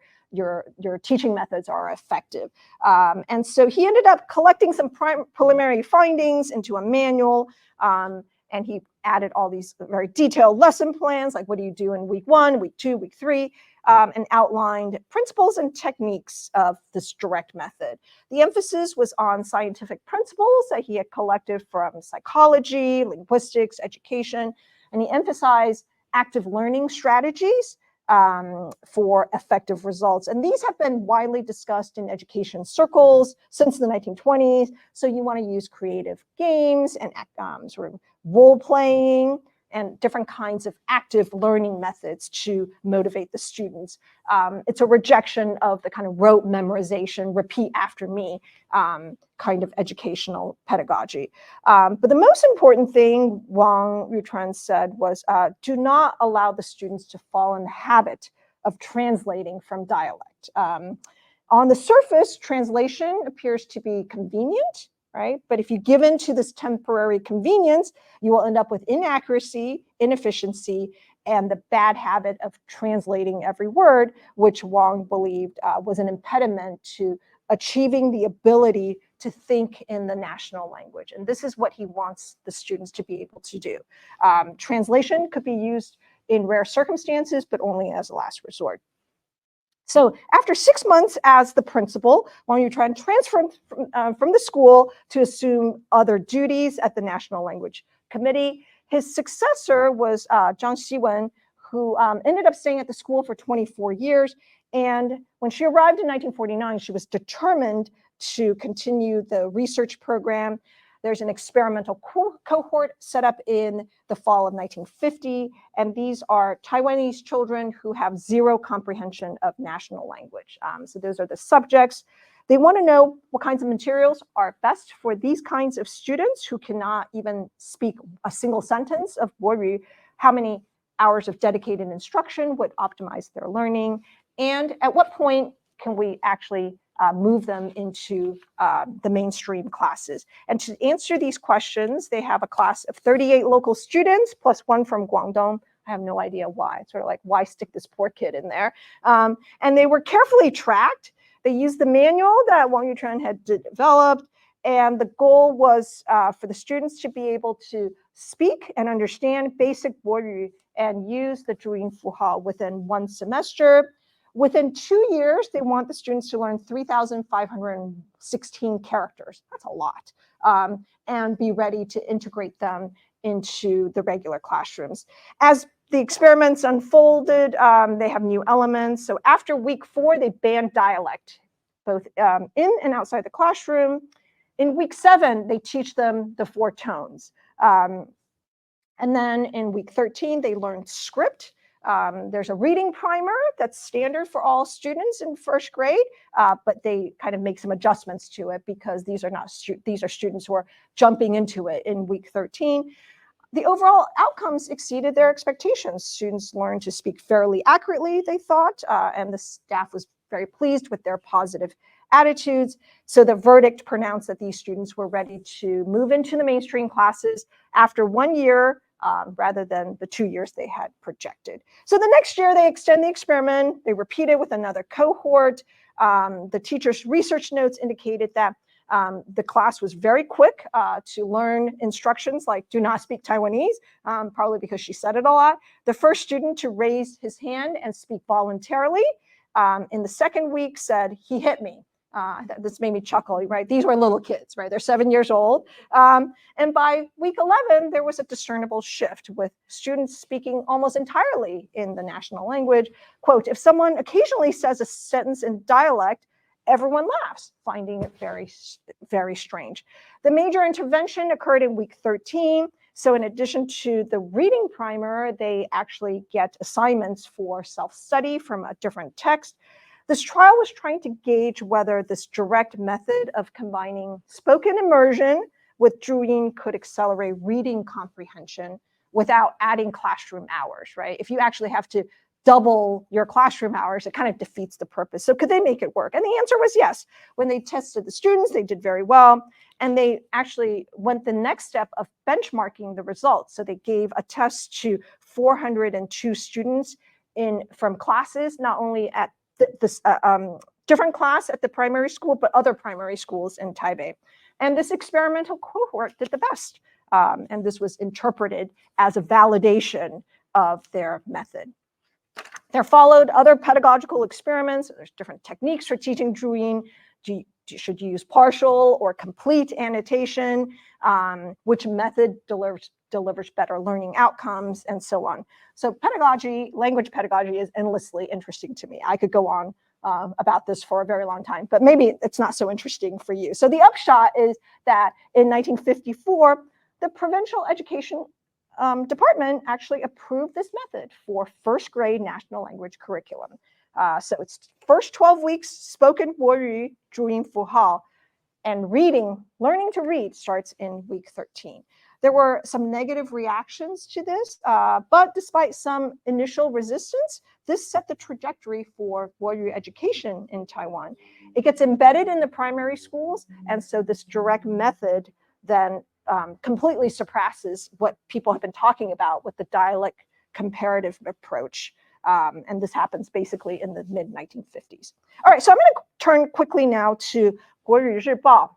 teaching methods are effective. And so he ended up collecting some preliminary findings into a manual, and he added all these very detailed lesson plans, like what do you do in week 1, week 2, week 3, and outlined principles and techniques of this direct method. The emphasis was on scientific principles that he had collected from psychology, linguistics, education, and he emphasized active learning strategies for effective results. And these have been widely discussed in education circles since the 1920s. So you want to use creative games and sort of role-playing and different kinds of active learning methods to motivate the students. It's a rejection of the kind of rote memorization, repeat after me kind of educational pedagogy. But the most important thing Wang Yuchuan said was do not allow the students to fall in the habit of translating from dialect. On the surface, translation appears to be convenient, right? But if you give in to this temporary convenience, you will end up with inaccuracy, inefficiency, and the bad habit of translating every word, which Wang believed was an impediment to achieving the ability to think in the national language. And this is what he wants the students to be able to do. Translation could be used in rare circumstances, but only as a last resort. So after 6 months as the principal, Wang Yuchuan transferred from the school to assume other duties at the National Language Committee. His successor was Zhang Xiwen, who ended up staying at the school for 24 years. And when she arrived in 1949, she was determined to continue the research program. There's an experimental cohort set up in the fall of 1950, and these are Taiwanese children who have zero comprehension of national language. So those are the subjects. They want to know what kinds of materials are best for these kinds of students who cannot even speak a single sentence of Guoyu, how many hours of dedicated instruction would optimize their learning, and at what point can we actually move them into the mainstream classes. And to answer these questions, they have a class of 38 local students plus 1 from Guangdong. I have no idea why. It's sort of like, why stick this poor kid in there? And they were carefully tracked. They used the manual that Wang Yuchuan had developed, And the goal was for the students to be able to speak and understand basic guoyu and use the zhuyin fuhao within 1 semester. Within 2 years, they want the students to learn 3,516 characters. That's a lot. And be ready to integrate them into the regular classrooms. As the experiments unfolded, they have new elements. So after week 4, they banned dialect, both in and outside the classroom. In week 7, they teach them the 4 tones. And then in week 13, they learn script. There's a reading primer that's standard for all students in 1st grade, but they kind of make some adjustments to it because these are students who are jumping into it in week 13. The overall outcomes exceeded their expectations. Students learned to speak fairly accurately, they thought, and the staff was very pleased with their positive attitudes. So the verdict pronounced that these students were ready to move into the mainstream classes after 1 year, rather than the 2 years they had projected. So the next year they extend the experiment, they repeat it with another cohort. The teacher's research notes indicated that the class was very quick to learn instructions like do not speak Taiwanese, probably because she said it a lot. The first student to raise his hand and speak voluntarily in the 2nd week said, he hit me. This made me chuckle, right? These were little kids, right? They're 7 years old. And by week 11, there was a discernible shift with students speaking almost entirely in the national language. Quote, if someone occasionally says a sentence in dialect, everyone laughs, finding it very, very strange. The major intervention occurred in week 13. So in addition to the reading primer, they actually get assignments for self-study from a different text. This trial was trying to gauge whether this direct method of combining spoken immersion with zhuyin could accelerate reading comprehension without adding classroom hours, right? If you actually have to double your classroom hours, it kind of defeats the purpose. So could they make it work? And the answer was yes. When they tested the students, they did very well. And they actually went the next step of benchmarking the results. So they gave a test to 402 students from classes, not only at this different class at the primary school, but other primary schools in Taipei. And this experimental cohort did the best. And this was interpreted as a validation of their method. There followed other pedagogical experiments. There's different techniques for teaching zhuyin. Should you use partial or complete annotation? Which method delivers better learning outcomes, and so on. So pedagogy, language pedagogy, is endlessly interesting to me. I could go on about this for a very long time, but maybe it's not so interesting for you. So the upshot is that in 1954, the Provincial Education Department actually approved this method for 1st grade national language curriculum. So it's first 12 weeks spoken guoyu, zhuyin fuhao, and learning to read starts in week 13. There were some negative reactions to this, but despite some initial resistance, this set the trajectory for guoyu education in Taiwan. It gets embedded in the primary schools, and so this direct method then completely surpasses what people have been talking about with the dialect comparative approach. And this happens basically in the mid-1950s. All right, so I'm going to turn quickly now to Guoyu Zhibao,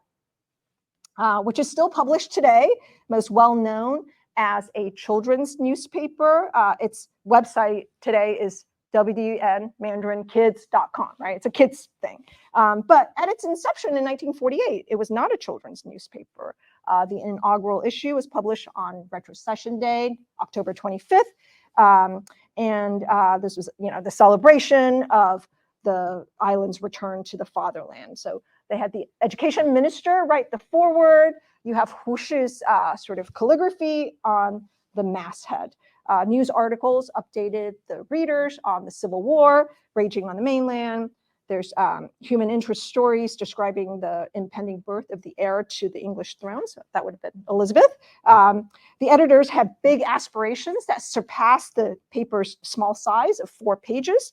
which is still published today, most well known as a children's newspaper. Its website today is wdnmandarinkids.com, right? It's a kids thing. But at its inception in 1948, it was not a children's newspaper. The inaugural issue was published on retrocession day, October 25th. This was, the celebration of the island's return to the fatherland. So they had the education minister write the foreword. You have Hu Shi's sort of calligraphy on the masthead. News articles updated the readers on the Civil War raging on the mainland. There's human interest stories describing the impending birth of the heir to the English throne. So that would have been Elizabeth. The editors had big aspirations that surpassed the paper's small size of 4 pages.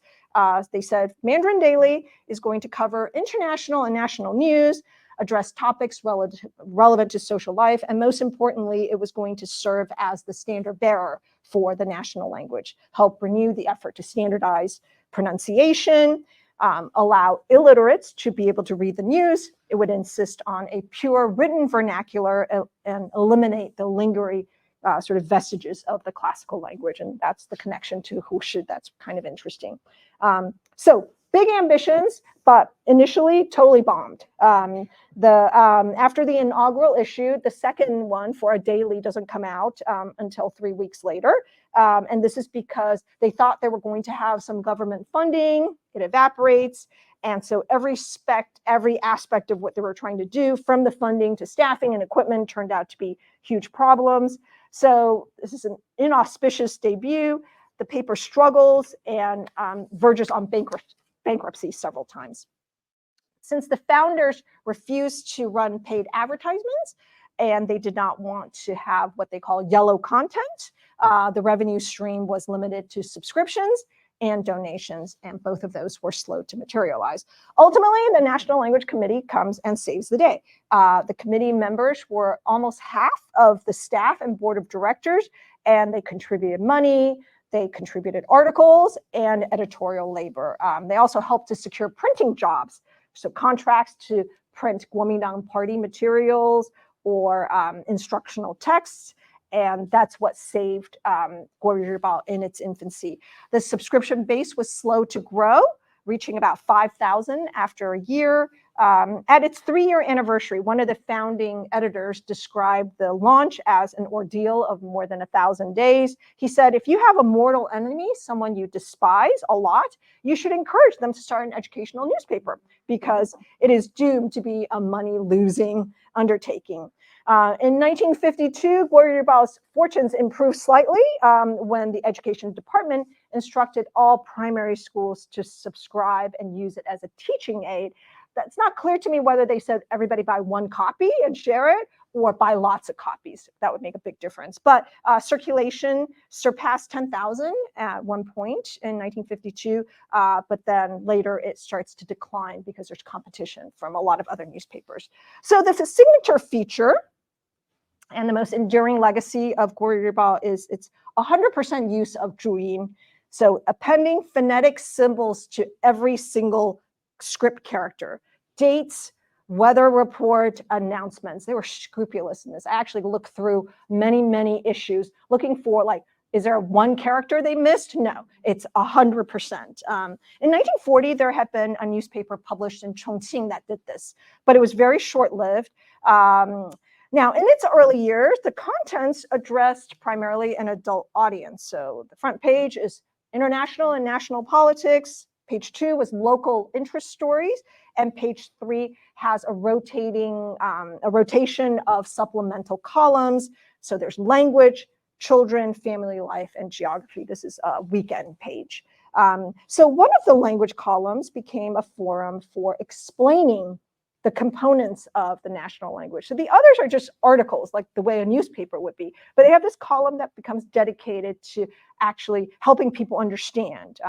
They said Mandarin Daily is going to cover international and national news, address topics relevant to social life, and most importantly, it was going to serve as the standard bearer for the national language, help renew the effort to standardize pronunciation, allow illiterates to be able to read the news, it would insist on a pure written vernacular and eliminate the lingering sort of vestiges of the classical language. And that's the connection to Hushi. That's kind of interesting. So big ambitions, but initially totally bombed. After the inaugural issue, the second one for a daily doesn't come out until 3 weeks later. And this is because they thought they were going to have some government funding. It evaporates. And so every aspect of what they were trying to do, from the funding to staffing and equipment, turned out to be huge problems. So this is an inauspicious debut. The paper struggles and verges on bankruptcy several times. Since the founders refused to run paid advertisements and they did not want to have what they call yellow content, the revenue stream was limited to subscriptions and donations, and both of those were slow to materialize. Ultimately, the National Language Committee comes and saves the day. The committee members were almost half of the staff and board of directors, and they contributed money, they contributed articles and editorial labor. They also helped to secure printing jobs, so contracts to print Guomindang party materials or instructional texts. And that's what saved guoyu in its infancy. The subscription base was slow to grow, reaching about 5,000 after a year. At its 3-year anniversary, one of the founding editors described the launch as an ordeal of more than 1,000 days. He said, if you have a mortal enemy, someone you despise a lot, you should encourage them to start an educational newspaper because it is doomed to be a money-losing undertaking. In 1952, guoyu fortunes improved slightly when the education department instructed all primary schools to subscribe and use it as a teaching aid. That's not clear to me whether they said everybody buy one copy and share it or buy lots of copies. That would make a big difference. But circulation surpassed 10,000 at one point in 1952, but then later it starts to decline because there's competition from a lot of other newspapers. So the signature feature and the most enduring legacy of guoyu is its 100% use of zhuyin. So appending phonetic symbols to every single script character. Dates, weather report, announcements. They were scrupulous in this. I actually looked through many, many issues looking for, like, is there one character they missed? No, it's 100%. In 1940, there had been a newspaper published in Chongqing that did this, but it was very short-lived. Now, in its early years, the contents addressed primarily an adult audience. So the front page is international and national politics. Page 2 was local interest stories, and page 3 has a rotation of supplemental columns. So there's language, children, family life, and geography. This is a weekend page. So one of the language columns became a forum for explaining the components of the national language. So the others are just articles, like the way a newspaper would be, but they have this column that becomes dedicated to actually helping people understand.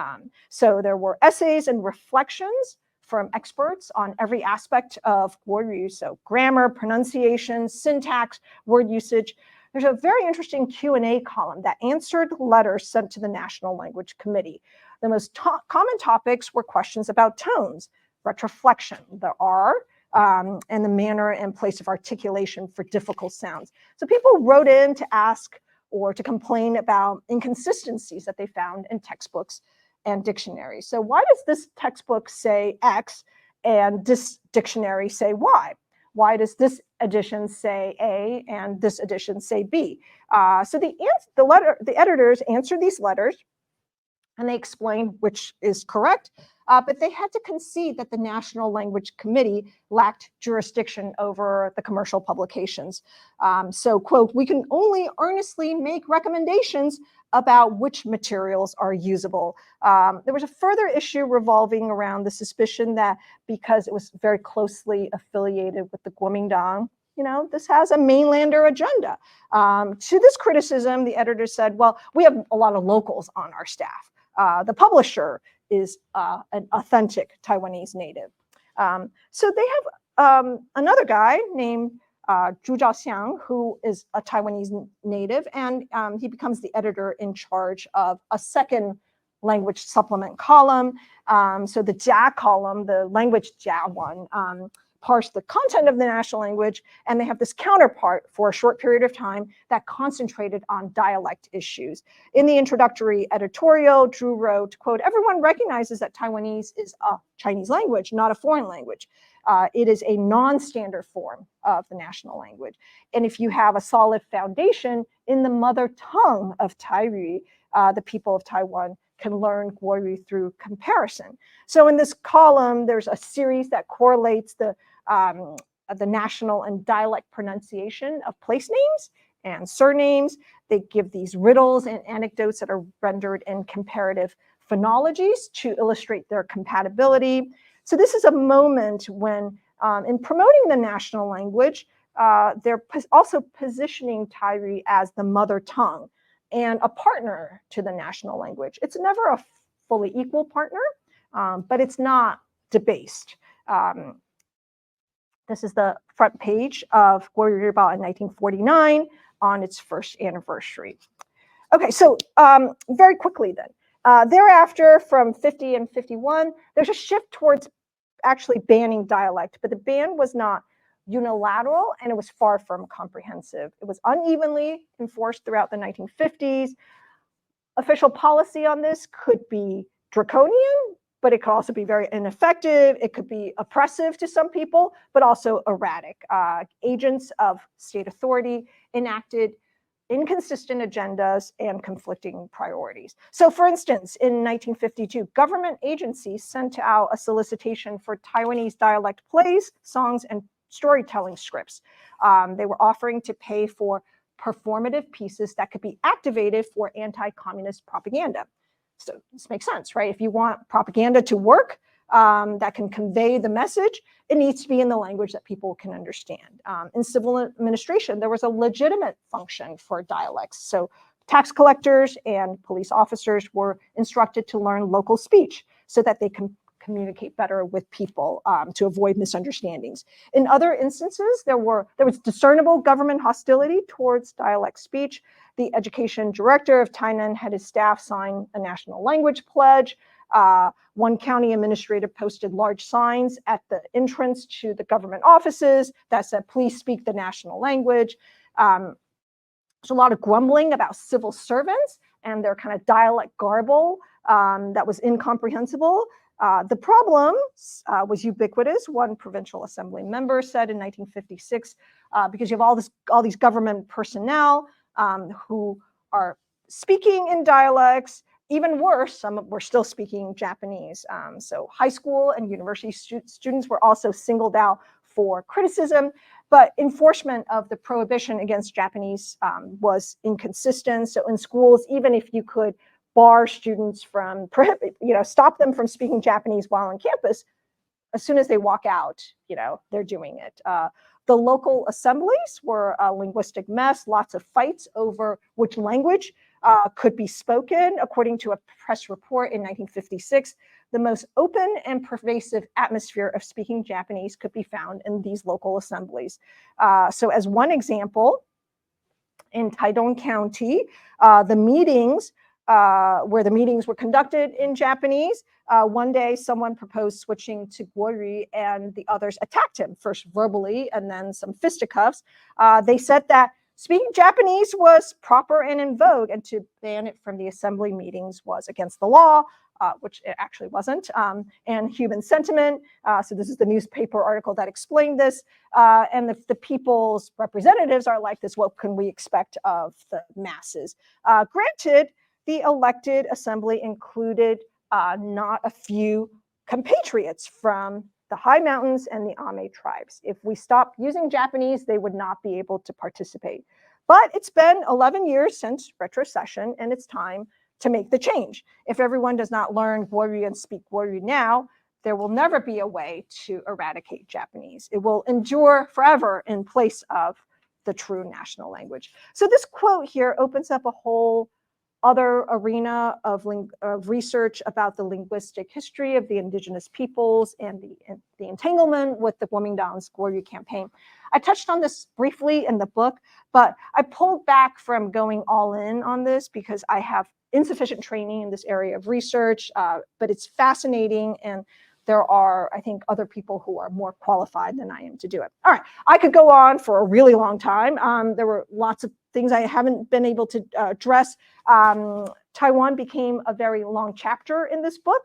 So there were essays and reflections from experts on every aspect of guoyu, so grammar, pronunciation, syntax, word usage. There's a very interesting Q&A column that answered letters sent to the National Language Committee. The most common topics were questions about tones, retroflexion, the R, and the manner and place of articulation for difficult sounds. So people wrote in to ask or to complain about inconsistencies that they found in textbooks and dictionaries. So why does this textbook say X and this dictionary say Y? Why does this edition say A and this edition say B? So the editors answered these letters and they explained which is correct, but they had to concede that the National Language Committee lacked jurisdiction over the commercial publications. So, quote, we can only earnestly make recommendations about which materials are usable. There was a further issue revolving around the suspicion that because it was very closely affiliated with the Guomindang, this has a mainlander agenda. To this criticism, the editor said, well, we have a lot of locals on our staff. The publisher is an authentic Taiwanese native. So they have another guy named Zhu Zhaoxiang, who is a Taiwanese native, and he becomes the editor in charge of a second language supplement column. So the Jia column, the language Jia one, parse the content of the national language, and they have this counterpart for a short period of time that concentrated on dialect issues. In the introductory editorial, Drew wrote, quote, "Everyone recognizes that Taiwanese is a Chinese language, not a foreign language. It is a non-standard form of the national language. And if you have a solid foundation in the mother tongue of Taiyu, the people of Taiwan can learn guoyu through comparison." So in this column, there's a series that correlates the national and dialect pronunciation of place names and surnames. They give these riddles and anecdotes that are rendered in comparative phonologies to illustrate their compatibility. So this is a moment when, in promoting the national language, they're also positioning Taiyu as the mother tongue and a partner to the national language. It's never a fully equal partner, but it's not debased. This is the front page of Guoyu Ribao in 1949 on its first anniversary. Okay, so very quickly then. Thereafter, from 50 and 51, there's a shift towards actually banning dialect, but the ban was not unilateral and it was far from comprehensive. It was unevenly enforced throughout the 1950s. Official policy on this could be draconian, but it could also be very ineffective. It could be oppressive to some people, but also erratic. Agents of state authority enacted inconsistent agendas and conflicting priorities. So for instance, in 1952, government agencies sent out a solicitation for Taiwanese dialect plays, songs, and storytelling scripts. They were offering to pay for performative pieces that could be activated for anti-communist propaganda. So this makes sense, right? If you want propaganda to work, that can convey the message, it needs to be in the language that people can understand. In civil administration, there was a legitimate function for dialects. So tax collectors and police officers were instructed to learn local speech so that they can communicate better with people to avoid misunderstandings. In other instances, there was discernible government hostility towards dialect speech. The education director of Tainan had his staff sign a national language pledge. One county administrator posted large signs at the entrance to the government offices that said, "Please speak the national language." There's a lot of grumbling about civil servants and their kind of dialect garble that was incomprehensible. The problem was ubiquitous. One provincial assembly member said in 1956, because you have all these government personnel who are speaking in dialects. Even worse, some were still speaking Japanese. So high school and university students were also singled out for criticism, but enforcement of the prohibition against Japanese was inconsistent. So in schools, even if you could bar students from, stop them from speaking Japanese while on campus, as soon as they walk out, they're doing it. The local assemblies were a linguistic mess, lots of fights over which language could be spoken. According to a press report in 1956, the most open and pervasive atmosphere of speaking Japanese could be found in these local assemblies. So as one example, in Taidong County, the meetings where the meetings were conducted in Japanese. One day, someone proposed switching to guoyu, and the others attacked him, first verbally and then some fisticuffs. They said that speaking Japanese was proper and in vogue, and to ban it from the assembly meetings was against the law, which it actually wasn't, and human sentiment. So this is the newspaper article that explained this. And the people's representatives are like this, what can we expect of the masses? Granted, the elected assembly included not a few compatriots from the high mountains and the Ame tribes. If we stopped using Japanese, they would not be able to participate. But it's been 11 years since retrocession, and it's time to make the change. If everyone does not learn guoyu and speak guoyu now, there will never be a way to eradicate Japanese. It will endure forever in place of the true national language. So this quote here opens up a whole other arena of research about the linguistic history of the indigenous peoples and the entanglement with the Guomindang's guoyu campaign. I touched on this briefly in the book, but I pulled back from going all in on this because I have insufficient training in this area of research, but it's fascinating, and there are, I think, other people who are more qualified than I am to do it. All right, I could go on for a really long time. There were lots of things I haven't been able to address. Taiwan became a very long chapter in this book.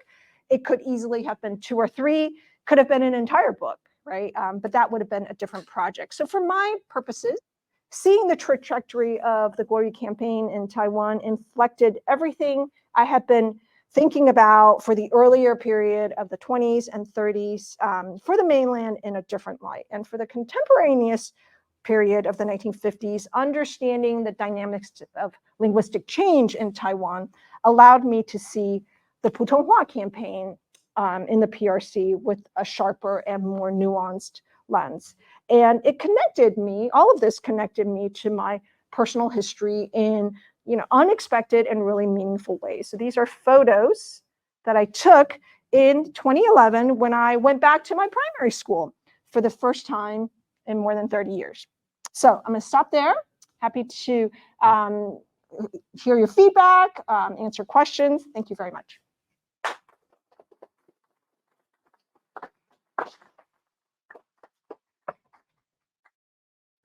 It could easily have been 2 or 3, could have been an entire book, right? But that would have been a different project. So for my purposes, seeing the trajectory of the Guoyu campaign in Taiwan inflected everything I had been thinking about for the earlier period of the 20s and 30s for the mainland in a different light. And for the contemporaneous period of the 1950s, understanding the dynamics of linguistic change in Taiwan allowed me to see the Putonghua campaign in the PRC with a sharper and more nuanced lens. And it connected me, all of this connected me to my personal history in unexpected and really meaningful ways. So these are photos that I took in 2011 when I went back to my primary school for the first time in more than 30 years. So I'm going to stop there. Happy to hear your feedback, answer questions. Thank you very much.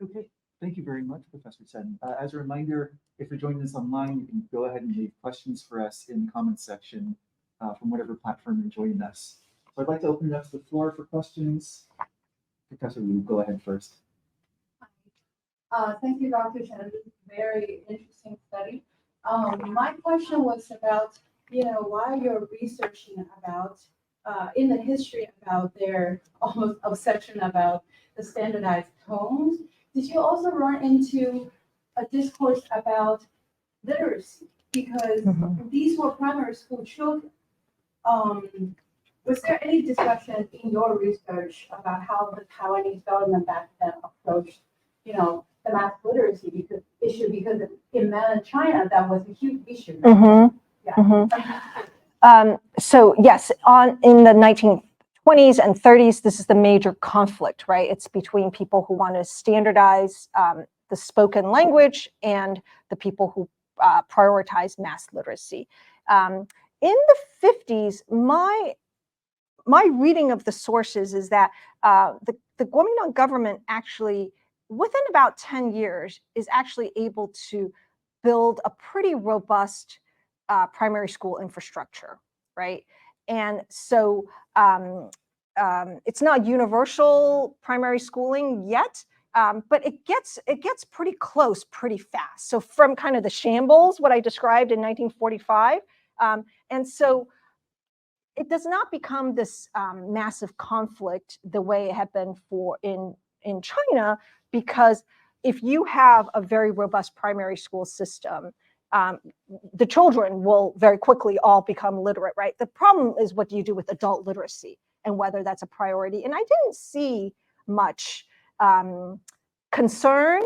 Okay, thank you very much, Professor Chen. As a reminder, if you're joining us online, you can go ahead and leave questions for us in the comments section from whatever platform you're joining us. So I'd like to open it up to the floor for questions. Professor Wu, go ahead first. Thank you, Dr. Chen. Very interesting study. My question was about, while you're researching about, in the history about their almost obsession about the standardized tones, did you also run into a discourse about literacy? Because these were primary school children. Was there any discussion in your research about how the Taiwanese government back then approached, the math literacy issue? Because in mainland China, that was a huge issue. So yes, in the 1920s and 30s, this is the major conflict, right? It's between people who want to standardize the spoken language and the people who prioritize math literacy. In the 50s, my reading of the sources is that the Guomindang government actually, within about 10 years, is actually able to build a pretty robust primary school infrastructure, right? And so it's not universal primary schooling yet, but it gets pretty close pretty fast. So from kind of the shambles, what I described in 1945, and so it does not become this massive conflict the way it had been in China, because if you have a very robust primary school system, the children will very quickly all become literate, right? The problem is, what do you do with adult literacy and whether that's a priority? And I didn't see much concern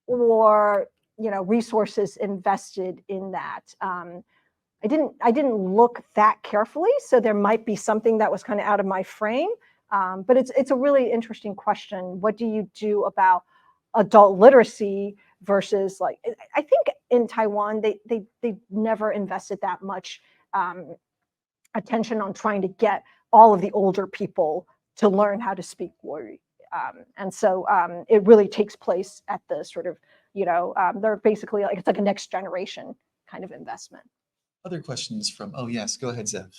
or resources invested in that. I didn't look that carefully, so there might be something that was kind of out of my frame. But it's a really interesting question. What do you do about adult literacy versus, like, I think in Taiwan they never invested that much attention on trying to get all of the older people to learn how to speak Guoyu. And so it really takes place at the sort of, they're basically like, it's like a next generation kind of investment. Other questions from, oh yes, go ahead, Zev.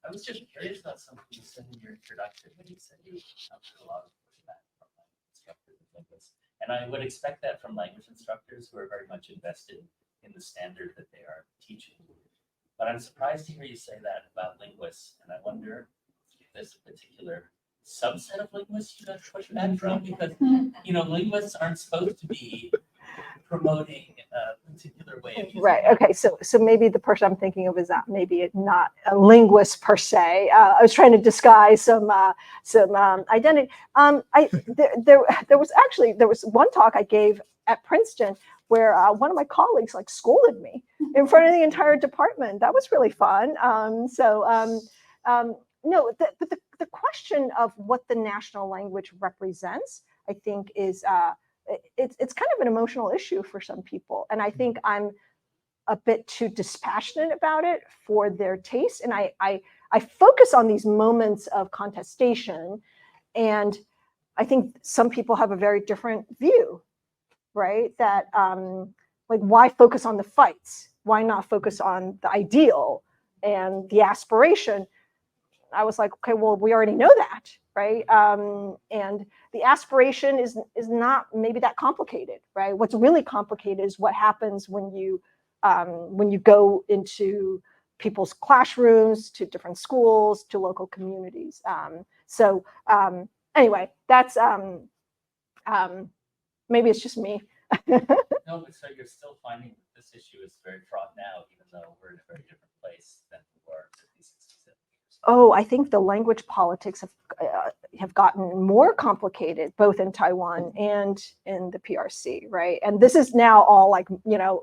I was just curious about something you said in your introduction when you said you encountered a lot of pushback from instructors and linguists. And I would expect that from language instructors who are very much invested in the standard that they are teaching. But I'm surprised to hear you say that about linguists. And I wonder if there's a particular subset of linguists you got pushback from, because linguists aren't supposed to be promoting a particular way of using Right. Okay. So maybe the person I'm thinking of is maybe not a linguist per se. I was trying to disguise some identity. There was one talk I gave at Princeton where one of my colleagues scolded me in front of the entire department. That was really fun. No, but the question of what the national language represents, I think, is it's kind of an emotional issue for some people. And I think I'm a bit too dispassionate about it for their taste. And I focus on these moments of contestation, and I think some people have a very different view, right? That like, why focus on the fights? Why not focus on the ideal and the aspiration? I was like, okay, well, we already know that, right? And the aspiration is not maybe that complicated, right? What's really complicated is what happens when you go into people's classrooms, to different schools, to local communities. Anyway, that's maybe it's just me. No, but so you're still finding that this issue is very fraught now, even though we're in a very different place than we were 50, 60, 70 years ago. Oh, I think the language politics have gotten more complicated, both in Taiwan and in the PRC, right? And this is now all like,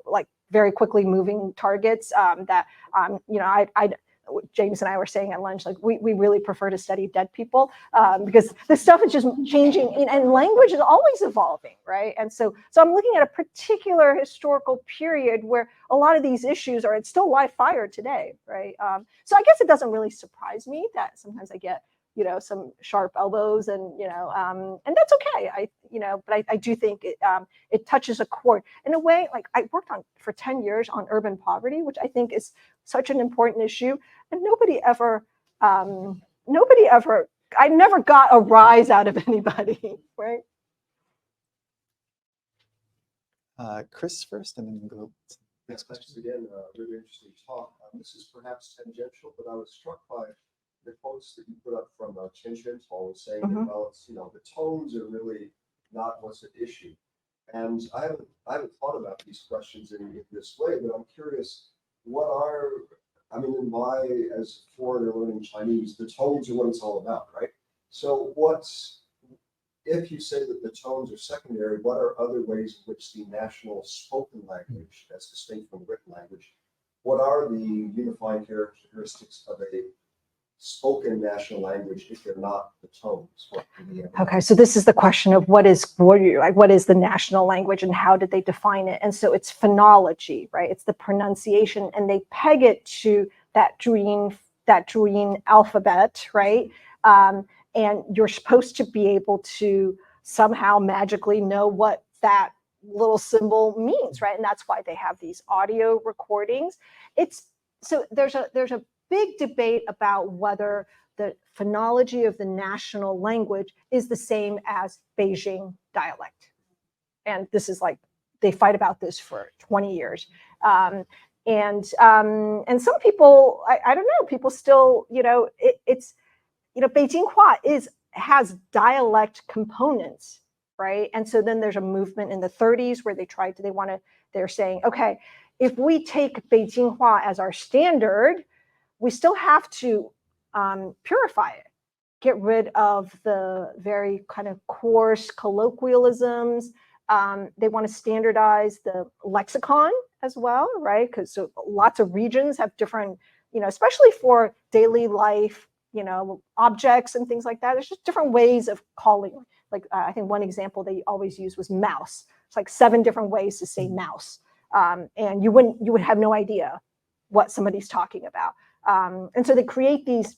like very quickly moving targets that, James and I were saying at lunch, like we really prefer to study dead people because this stuff is just changing, and language is always evolving, right? And so I'm looking at a particular historical period where a lot of these issues it's still live fire today, right? So I guess it doesn't really surprise me that sometimes I get some sharp elbows, and and that's okay. But I do think it touches a chord in a way. Like, I worked for 10 years on urban poverty, which I think is such an important issue, and I never got a rise out of anybody, right? Chris first, and then we'll go to the next Thanks question. again, really interesting talk. This is perhaps tangential, but I was struck by the quotes that you put up from Chen Xuantong saying that, well, it's, the tones are really not what's at issue. And I haven't thought about these questions in this way, but I'm curious, as a foreigner learning Chinese, the tones are what it's all about, right? So if you say that the tones are secondary, what are other ways in which the national spoken language, that's distinct from written language, what are the unifying characteristics of a spoken national language if they're not the tones? Okay, so this is the question of what is guoyu, like what is the national language and how did they define it? And so it's phonology, right? It's the pronunciation, and they peg it to that Zhuyin alphabet, right? And you're supposed to be able to somehow magically know what that little symbol means, right? And that's why they have these audio recordings. So there's a big debate about whether the phonology of the national language is the same as Beijing dialect. And this is like, they fight about this for 20 years. And some people, I don't know, people still, Beijing Hua has dialect components, right? And so then there's a movement in the 30s where they're saying, okay, if we take Beijing Hua as our standard, we still have to purify it, get rid of the very kind of coarse colloquialisms. They want to standardize the lexicon as well, right? Because so lots of regions have different, especially for daily life, objects and things like that. There's just different ways of calling. Like I think one example they always use was mouse. It's like 7 different ways to say mouse, and you would have no idea what somebody's talking about. And so they create these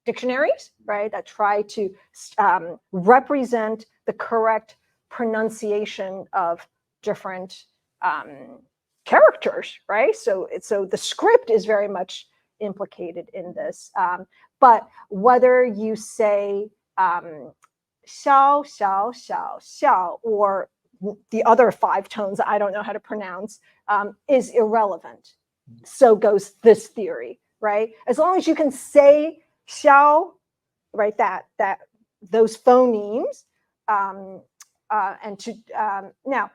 dictionaries, right, that try to represent the correct pronunciation of different characters, right? So the script is very much implicated in this. But whether you say xiao, xiao, xiao, xiao, or the other 5 tones I don't know how to pronounce, is irrelevant. So goes this theory, right? As long as you can say xiao, right, that those phonemes, and to now,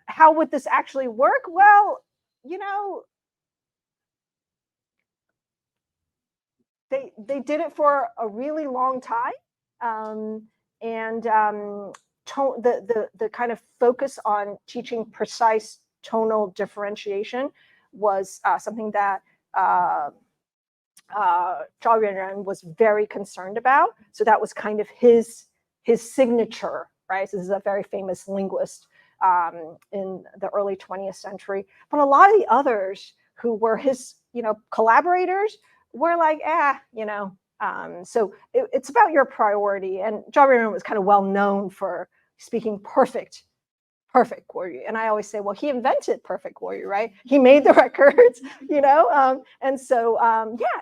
how would this actually work? Well, they did it for a really long time, and the kind of focus on teaching precise tonal differentiation was something that Zhao Yuanren was very concerned about. So that was kind of his signature, right? So this is a very famous linguist in the early 20th century. But a lot of the others who were his, collaborators were like, so it's about your priority. And Zhao Ruiren was kind of well known for speaking perfect guoyu. And I always say, well, he invented perfect guoyu, right? He made the records, and so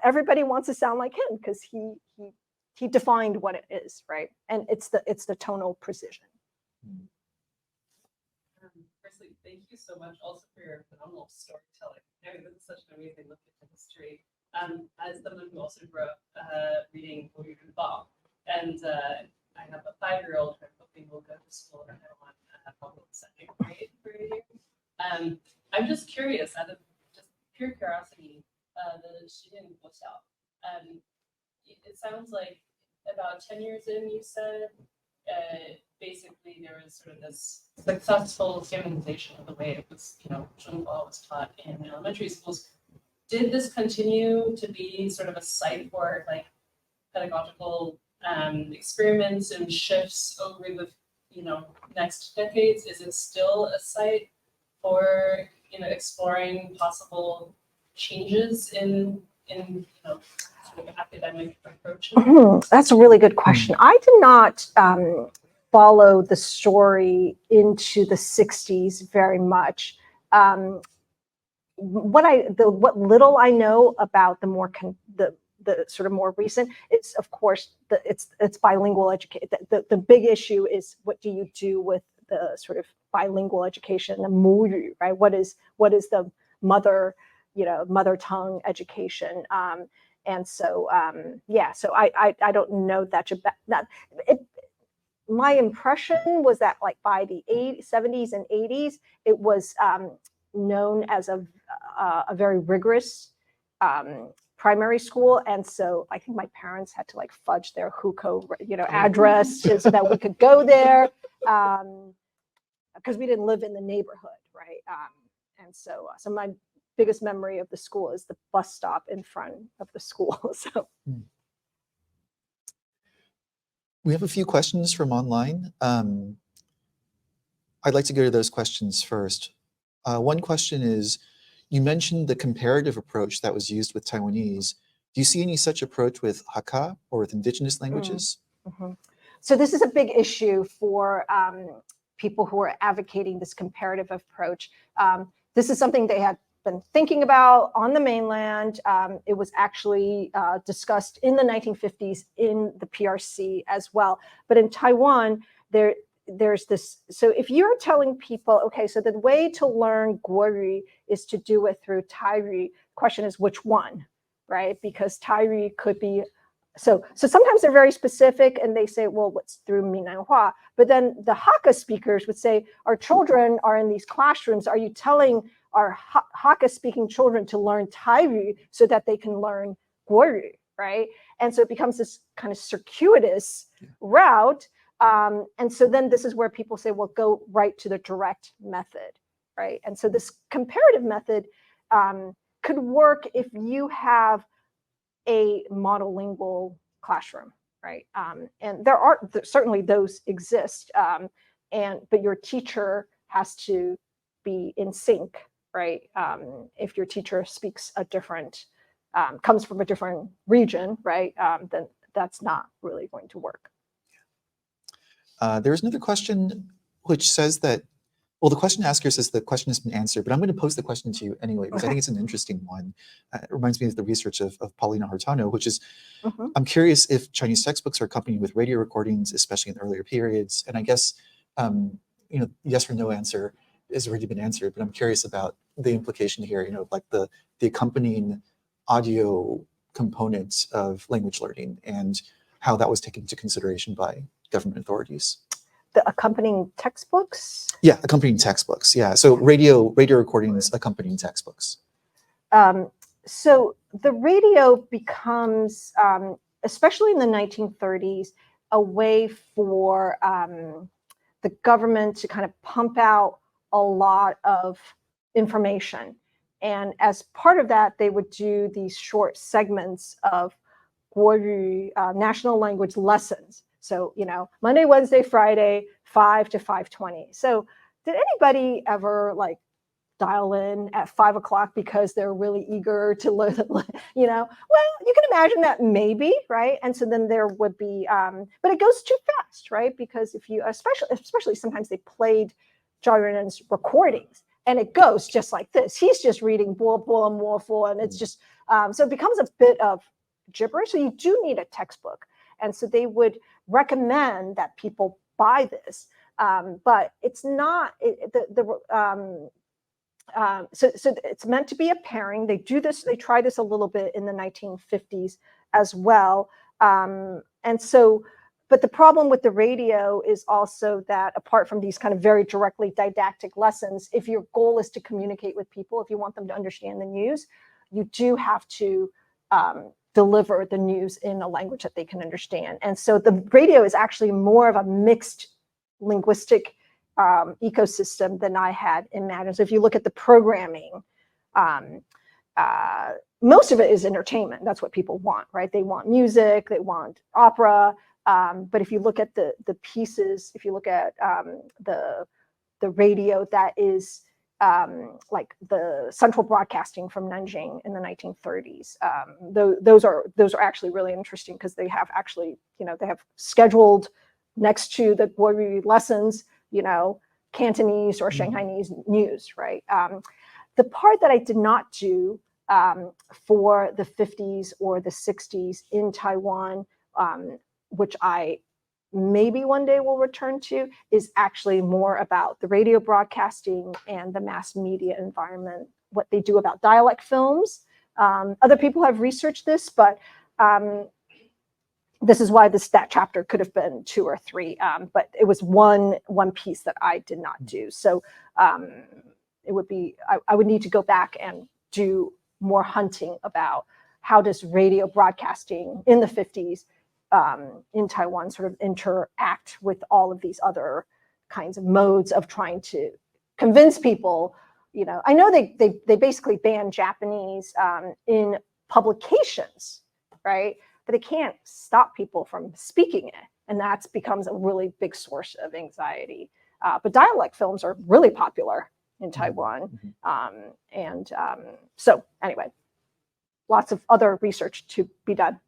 everybody wants to sound like him because he defined what it is, right? And it's the tonal precision. Firstly, thank you so much also for your phenomenal storytelling. I mean, this is such an amazing look into history. As someone who also grew up reading Guoyu Bao, and I have a 5-year-old who I'm hoping will go to school in Taiwan, probably second grade for a year. I'm just curious, out of just pure curiosity, the Shiden Guoxiao, it sounds like about 10 years in, you said, basically there was sort of this successful standardization of the way it was, Zhonghua was taught in elementary schools. Did this continue to be sort of a site for like pedagogical experiments and shifts over the next decades? Is it still a site for exploring possible changes in sort of academic approaches? That's a really good question. I did not follow the story into the 60s very much. What little I know about the sort of more recent, it's of course it's bilingual education. The big issue is what do you do with the sort of bilingual education, the muyu, right? What is the mother tongue education? And so so I don't know that about that. My impression was that like by the 70s and 80s, it was known as a very rigorous primary school, and so I think my parents had to like fudge their hukou, address so that we could go there, because we didn't live in the neighborhood, right? And so my biggest memory of the school is the bus stop in front of the school. So. We have a few questions from online. I'd like to go to those questions first. One question is, you mentioned the comparative approach that was used with Taiwanese. Do you see any such approach with Hakka or with indigenous languages? Mm-hmm. So this is a big issue for people who are advocating this comparative approach. This is something they had been thinking about on the mainland. It was actually discussed in the 1950s in the PRC as well. But in Taiwan, there's this, so if you're telling people, okay, so the way to learn Guoyu is to do it through Taiyu, question is which one, right? Because Taiyu could be, so sometimes they're very specific and they say, well, what's through Minanhua? But then the Hakka speakers would say, our children are in these classrooms. Are you telling our Hakka speaking children to learn Taiyu so that they can learn Guoyu, right? And so it becomes this kind of circuitous route. And so then this is where people say, well, go right to the direct method, right? And so this comparative method could work if you have a monolingual classroom, right? And certainly those exist, but your teacher has to be in sync, right? If your teacher speaks a different, comes from a different region, right? Then that's not really going to work. There's another question which says that, well, the question asker says the question has been answered, but I'm going to pose the question to you anyway, because I think it's an interesting one. It reminds me of the research of Paulina Hurtado, which is, I'm curious if Chinese textbooks are accompanied with radio recordings, especially in the earlier periods. And I guess, yes or no answer has already been answered, but I'm curious about the implication here, like the accompanying audio components of language learning and how that was taken into consideration by government authorities. The accompanying textbooks? Yeah, accompanying textbooks. Yeah, so radio recordings accompanying textbooks. So the radio becomes, especially in the 1930s, a way for the government to kind of pump out a lot of information. And as part of that, they would do these short segments of Guoyu national language lessons. So, Monday, Wednesday, Friday, 5 to 5:20. So did anybody ever like dial in at 5 o'clock because they're really eager to learn, you know? Well, you can imagine that maybe, right? And so then there would be, but it goes too fast, right? Because if you, especially sometimes they played Zhao Yuanren's recordings and it goes just like this. He's just reading bo bo and mo fo, and it's just, so it becomes a bit of gibberish. So you do need a textbook. And so they would recommend that people buy this. But it's not, so it's meant to be a pairing. They do this, they try this a little bit in the 1950s as well. And so, but the problem with the radio is also that apart from these kind of very directly didactic lessons, if your goal is to communicate with people, if you want them to understand the news, you do have to deliver the news in a language that they can understand. And so the radio is actually more of a mixed linguistic ecosystem than I had imagined. So if you look at the programming, most of it is entertainment. That's what people want, right? They want music, they want opera. But if you look at the pieces, if you look at the radio that is like the central broadcasting from Nanjing in the 1930s, those are actually really interesting because they have actually, you know, they have scheduled next to the guoyu lessons, you know, Cantonese or Shanghainese news, right? The part that I did not do for the 50s or the 60s in Taiwan, which I maybe one day will return to, is actually more about the radio broadcasting and the mass media environment, what they do about dialect films. Other people have researched this, but this is why that chapter could have been 2 or 3, but it was one piece that I did not do. So it would be, I would need to go back and do more hunting about how does radio broadcasting in the 50s in Taiwan sort of interact with all of these other kinds of modes of trying to convince people. You know, I know they basically banned Japanese in publications, right? But it can't stop people from speaking it. And that becomes a really big source of anxiety. But dialect films are really popular in Taiwan. So anyway, lots of other research to be done.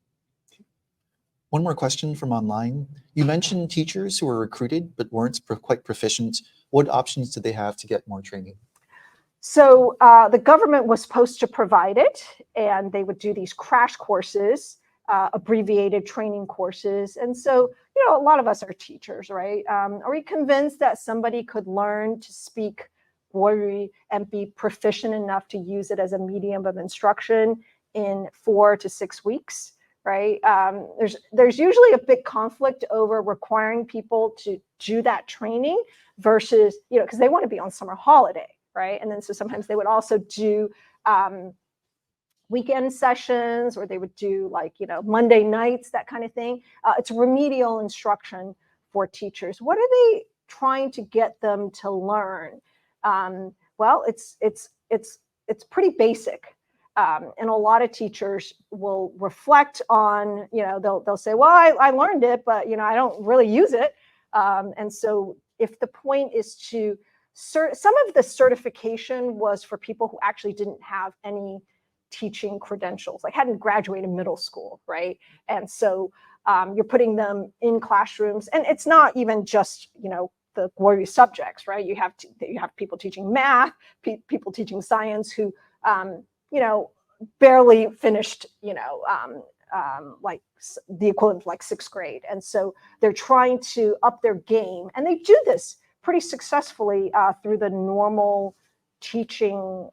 One more question from online. You mentioned teachers who were recruited but weren't quite proficient. What options did they have to get more training? So the government was supposed to provide it, and they would do these crash courses, abbreviated training courses. And so, you know, a lot of us are teachers, right? Are we convinced that somebody could learn to speak guoyu and be proficient enough to use it as a medium of instruction in 4 to 6 weeks? Right? There's usually a big conflict over requiring people to do that training versus, you know, because they want to be on summer holiday, right? And then so sometimes they would also do weekend sessions, or they would do like, you know, Monday nights, that kind of thing. It's remedial instruction for teachers. What are they trying to get them to learn? Well, it's pretty basic. And a lot of teachers will reflect on, you know, they'll say, well, I learned it, but, you know, I don't really use it. And so if the point is to, some of the certification was for people who actually didn't have any teaching credentials, like hadn't graduated middle school, right? And so you're putting them in classrooms, and it's not even just, you know, the guoyu subjects, right? You have people teaching math, people teaching science who, you know, barely finished, you know, like the equivalent of like 6th grade. And so they're trying to up their game. And they do this pretty successfully through the normal teaching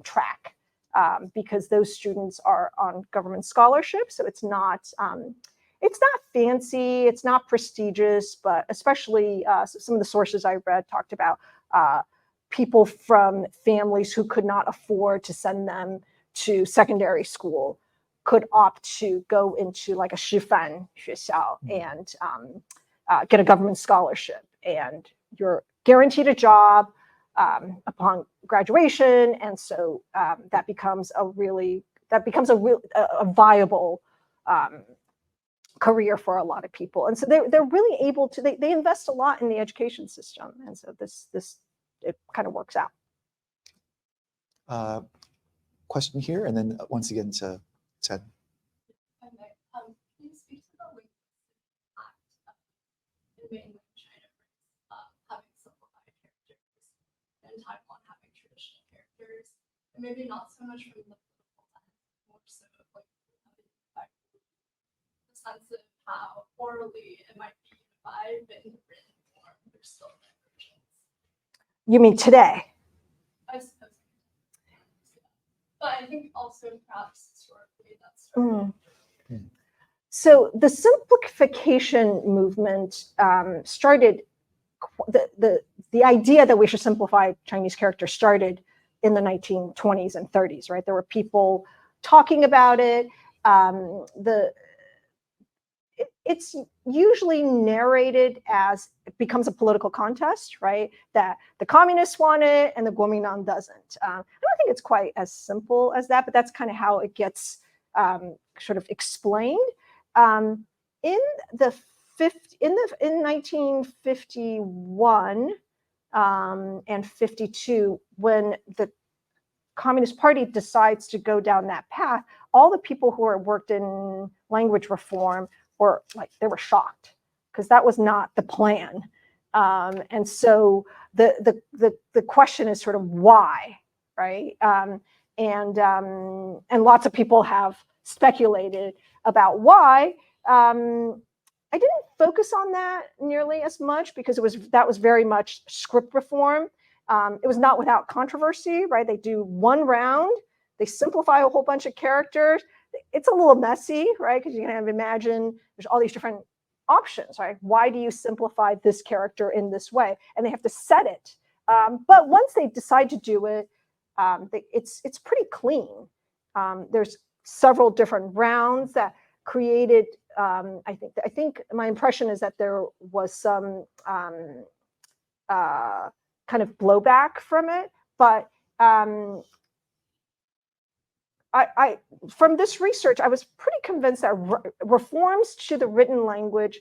track because those students are on government scholarship. So it's not fancy, it's not prestigious, but especially some of the sources I read talked about people from families who could not afford to send them to secondary school could opt to go into like a shifan 学校 and get a government scholarship, and you're guaranteed a job upon graduation, and so that becomes a viable career for a lot of people. And so they're really able to, they invest a lot in the education system, and so this it kind of works out. Question here, and then once again to Ted. Can you speak to the link in mainland China, having simplified characters, and Taiwan having traditional characters, and maybe not so much from the political lens, more so like the sense of how orally it might be unified, but in the written form, there's still divergence. You mean today? I suppose. But I think also perhaps historically that's started. So the simplification movement started, the idea that we should simplify Chinese characters started in the 1920s and 30s, right? There were people talking about it. It's usually narrated as it becomes a political contest, right? That the communists want it and the Guomindang doesn't. I don't think it's quite as simple as that, but that's kind of how it gets sort of explained. In 1951 and 52, when the Communist Party decides to go down that path, all the people who worked in language reform were like, they were shocked because that was not the plan. And so the question is sort of why, right? And lots of people have speculated about why. I didn't focus on that nearly as much because that was very much script reform. It was not without controversy, right? They do one round, they simplify a whole bunch of characters. It's a little messy, right? Because you can imagine there's all these different options, right? Why do you simplify this character in this way? And they have to set it. But once they decide to do it, it's pretty clean. There's several different rounds that created. I think my impression is that there was some kind of blowback from it, but from this research, I was pretty convinced that reforms to the written language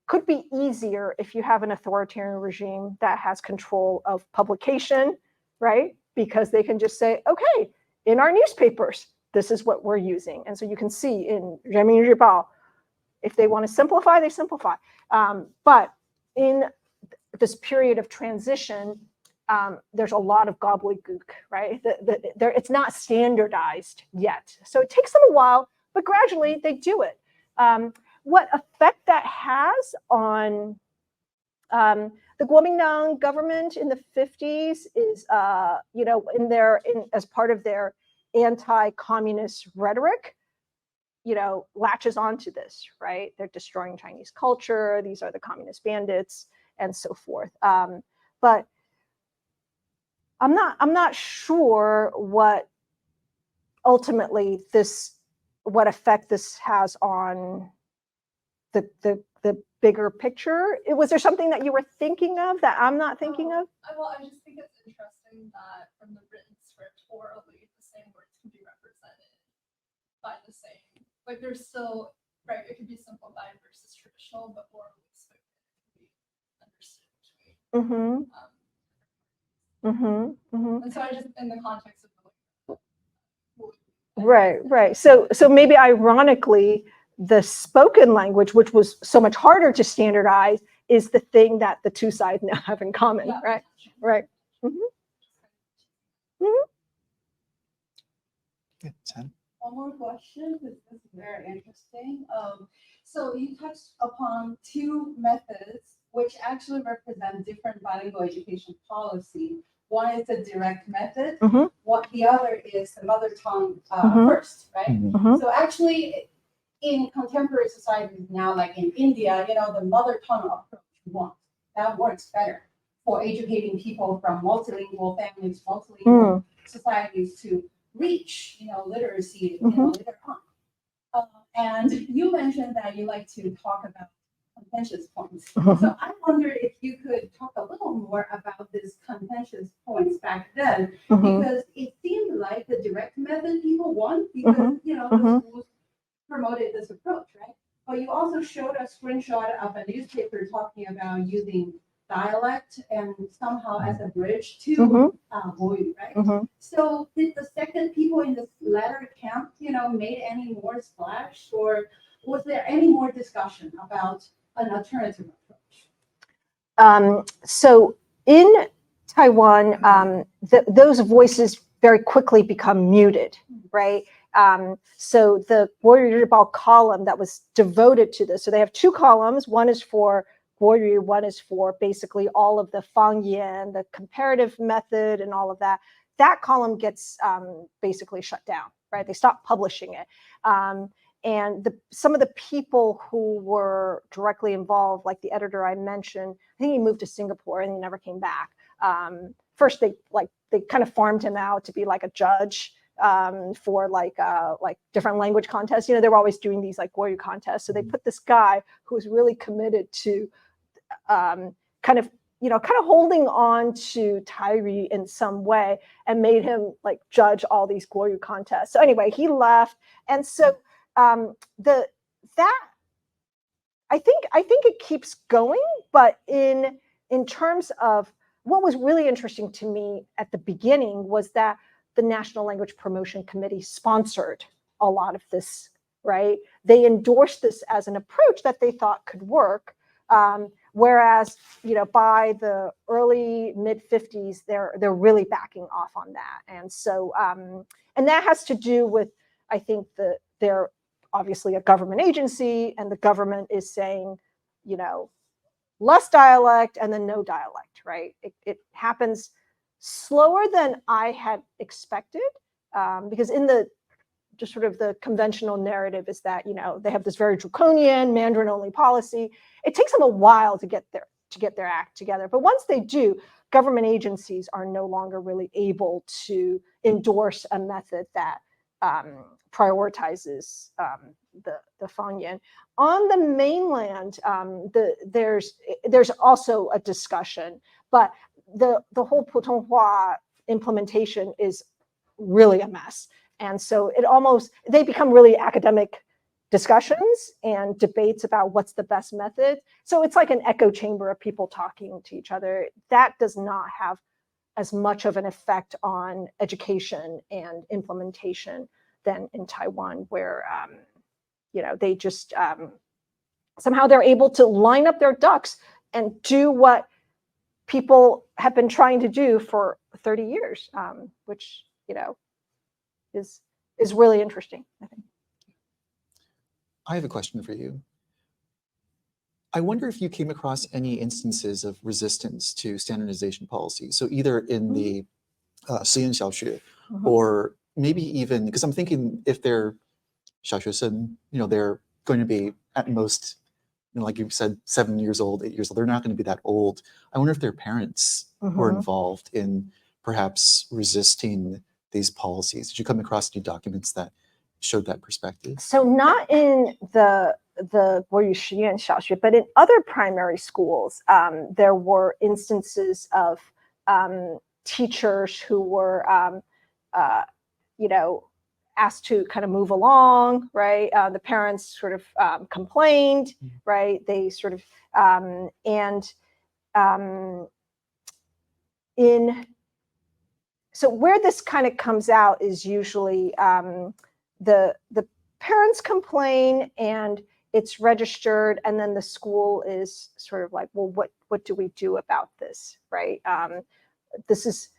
could be easier if you have an authoritarian regime that has control of publication, right? Because they can just say, okay, in our newspapers, this is what we're using. And so you can see in Renmin Ribao, if they want to simplify, they simplify. But in this period of transition, there's a lot of gobbledygook, right? It's not standardized yet. So it takes them a while, but gradually they do it. What effect that has on the Guomindang government in the 50s is, as part of their anti-communist rhetoric, latches onto this, right? They're destroying Chinese culture. These are the communist bandits and so forth. But I'm not sure what ultimately what effect this has on the bigger picture. Was there something that you were thinking of that I'm not thinking of? Well, I just think it's interesting that from the written script orally, the same words can be represented by the same. Like there's still, right, it could be simplified versus traditional, but orally spoken, it can be understood between. And so I just, in the context of Right. So maybe ironically, the spoken language, which was so much harder to standardize, is the thing that the two sides now have in common, yeah, right? Right. Yeah, Ted. One more question, because this is very interesting. So you touched upon two methods which actually represent different bilingual education policy. One is the direct method. What the other is the mother tongue first, right? So actually, in contemporary societies now, like in India, the mother tongue approach that works better for educating people from multilingual families, multilingual societies to reach, literacy, later on. And you mentioned that you like to talk about contentious points. So I wonder if you could talk a little more about these contentious points back then, because it seemed like the direct method people won because, the schools promoted this approach, right? But you also showed a screenshot of a newspaper talking about using dialect and somehow as a bridge to Mhm. Guoyu, right? Mhm. So did the second people in this latter camp, made any more splash, or was there any more discussion about an alternative approach? So in Taiwan, those voices very quickly become muted, right? So the Guoyu column that was devoted to this, so they have two columns. One is for Guoyu, one is for basically all of the Fangyan, the comparative method and all of that. That column gets basically shut down, right? They stop publishing it. And some of the people who were directly involved, like the editor I mentioned, I think he moved to Singapore and he never came back. First, they kind of farmed him out to be like a judge for like different language contests. They were always doing these like Guoyu contests. So they put this guy who was really committed to kind of holding on to Tyree in some way, and made him like judge all these Guoyu contests. So anyway, he left, and so I think it keeps going, but in terms of what was really interesting to me at the beginning was that the National Language Promotion Committee sponsored a lot of this, right? They endorsed this as an approach that they thought could work. Whereas, by the early mid 50s, they're really backing off on that. And so, and that has to do with, I think they're obviously a government agency, and the government is saying, less dialect and then no dialect, right? It happens slower than I had expected, because in the just sort of the conventional narrative is that, they have this very draconian Mandarin only policy. It takes them a while to get their act together. But once they do, government agencies are no longer really able to endorse a method that prioritizes the Fangyan. On the mainland, there's also a discussion, but the whole Putonghua implementation is really a mess. And so they become really academic discussions and debates about what's the best method. So it's like an echo chamber of people talking to each other. That does not have as much of an effect on education and implementation than in Taiwan, where they just somehow they're able to line up their ducks and do what people have been trying to do for 30 years, which is really interesting, I think. I have a question for you. I wonder if you came across any instances of resistance to standardization policy. So either in the Siyan Xiaoxue, or maybe even, because I'm thinking if they're 小学生, they're going to be at most, like you said, 7 years old, 8 years old. They're not going to be that old. I wonder if their parents were involved in perhaps resisting these policies. Did you come across any documents that showed that perspective? So not in the Guoyu Shiyuan Xiaoxue, but in other primary schools, there were instances of teachers who were, asked to kind of move along, right? The parents sort of complained, right? They sort of, so where this kind of comes out is usually the parents complain and it's registered, and then the school is sort of like, well, what do we do about this, right? This is,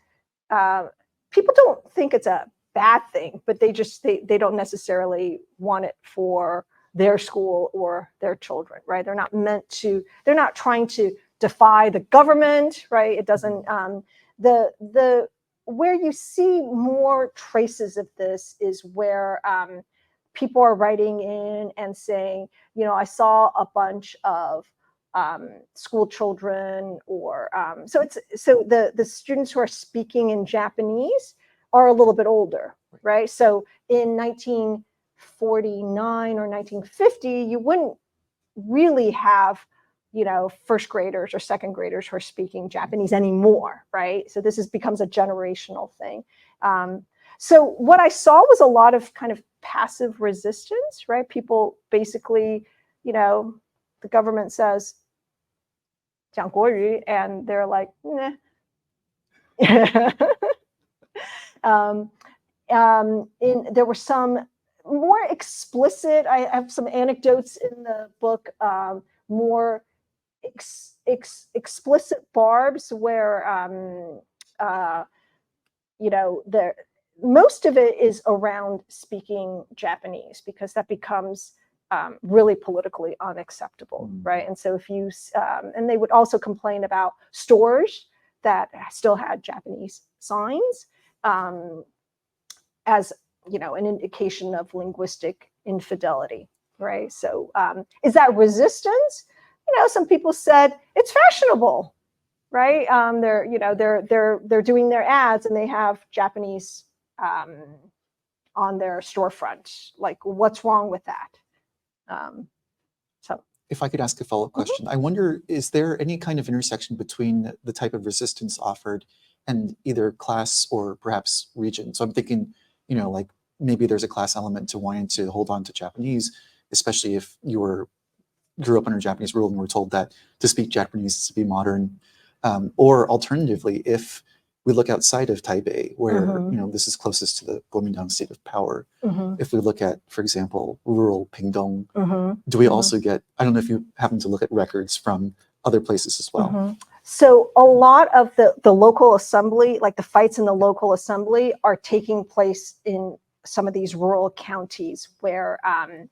people don't think it's a bad thing, but they don't necessarily want it for their school or their children, right? They're not trying to defy the government, right? It doesn't, where you see more traces of this is where people are writing in and saying, I saw a bunch of school children, or so the students who are speaking in Japanese are a little bit older, right? So in 1949 or 1950, you wouldn't really have first graders or second graders who are speaking Japanese anymore, right? So this becomes a generational thing. So what I saw was a lot of kind of passive resistance, right? People basically, the government says, 讲国语, and they're like, nah. There were some more explicit, I have some anecdotes in the book, more explicit barbs where, most of it is around speaking Japanese, because that becomes really politically unacceptable, right? And so if you, and they would also complain about stores that still had Japanese signs, as an indication of linguistic infidelity, right? So is that resistance? Some people said it's fashionable, right? They're doing their ads and they have Japanese on their storefront. Like, what's wrong with that? If I could ask a follow-up question, I wonder, is there any kind of intersection between the type of resistance offered and either class or perhaps region? So I'm thinking, like maybe there's a class element to wanting to hold on to Japanese, especially if you grew up under Japanese rule and were told that to speak Japanese is to be modern. Or alternatively, if we look outside of Taipei, where this is closest to the Guomindang state of power, if we look at, for example, rural Pingdong, do we also get, I don't know if you happen to look at records from other places as well. So a lot of the local assembly, like the fights in the local assembly, are taking place in some of these rural counties where, I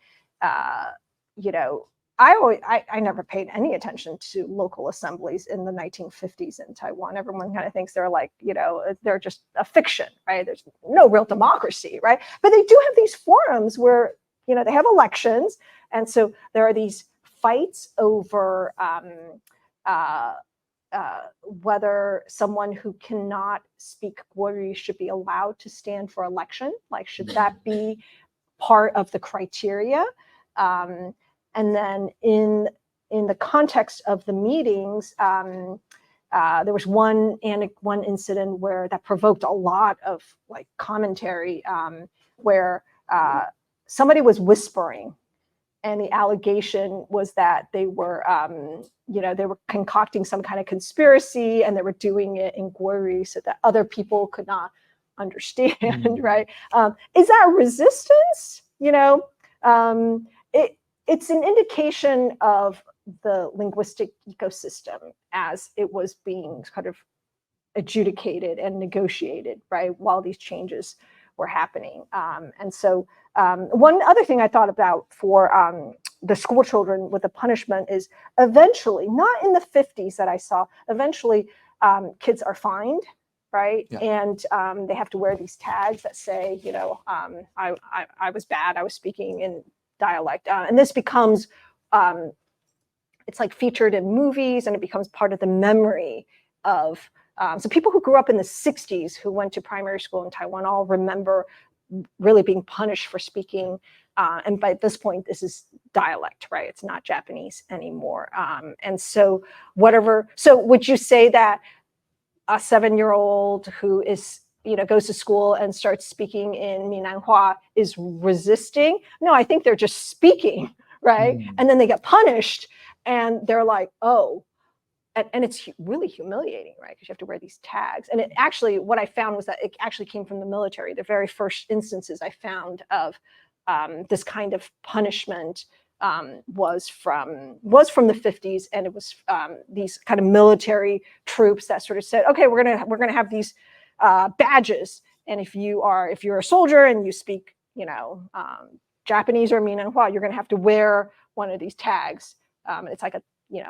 never paid any attention to local assemblies in the 1950s in Taiwan. Everyone kind of thinks they're like, they're just a fiction, right? There's no real democracy, right? But they do have these forums where, they have elections. And so there are these fights over whether someone who cannot speak guoyu should be allowed to stand for election. Like, should that be part of the criteria? And then in the context of the meetings, there was one incident where that provoked a lot of like commentary, where somebody was whispering, and the allegation was that they were, they were concocting some kind of conspiracy, and they were doing it in guoyu so that other people could not understand, right? Is that resistance? It's an indication of the linguistic ecosystem as it was being kind of adjudicated and negotiated, right, while these changes were happening. And so one other thing I thought about for the school children with the punishment is eventually, not in the 50s that I saw, eventually kids are fined, right? Yeah. And they have to wear these tags that say, I was bad, I was speaking in dialect. And this becomes, it's like featured in movies, and it becomes part of the memory of, so people who grew up in the 60s who went to primary school in Taiwan all remember really being punished for speaking. And by this point, this is dialect, right? It's not Japanese anymore. And so so would you say that a 7-year-old who is, goes to school and starts speaking in Minanhua is resisting? No, I think they're just speaking, right? And then they get punished, and they're like, oh, and it's really humiliating, right? Because you have to wear these tags. And it actually, what I found was that it actually came from the military. The very first instances I found of this kind of punishment was from the 50s, and it was these kind of military troops that sort of said, okay, we're gonna have these badges, and if you're a soldier and you speak, Japanese or Minanhua, you're gonna have to wear one of these tags. It's like a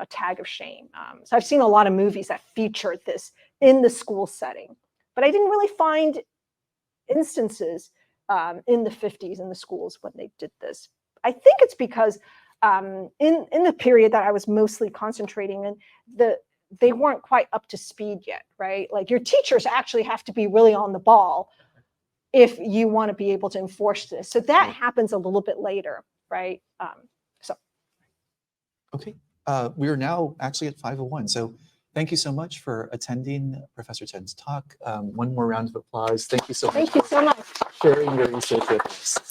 tag of shame. So I've seen a lot of movies that featured this in the school setting, but I didn't really find instances in the 50s in the schools when they did this. I think it's because in the period that I was mostly concentrating in, they weren't quite up to speed yet, right? Like, your teachers actually have to be really on the ball if you want to be able to enforce this. So that happens a little bit later, right? Okay. We are now actually at 5:01. So thank you so much for attending Professor Chen's talk. One more round of applause. Thank you so much. Thank you so much. Sharing your research with us.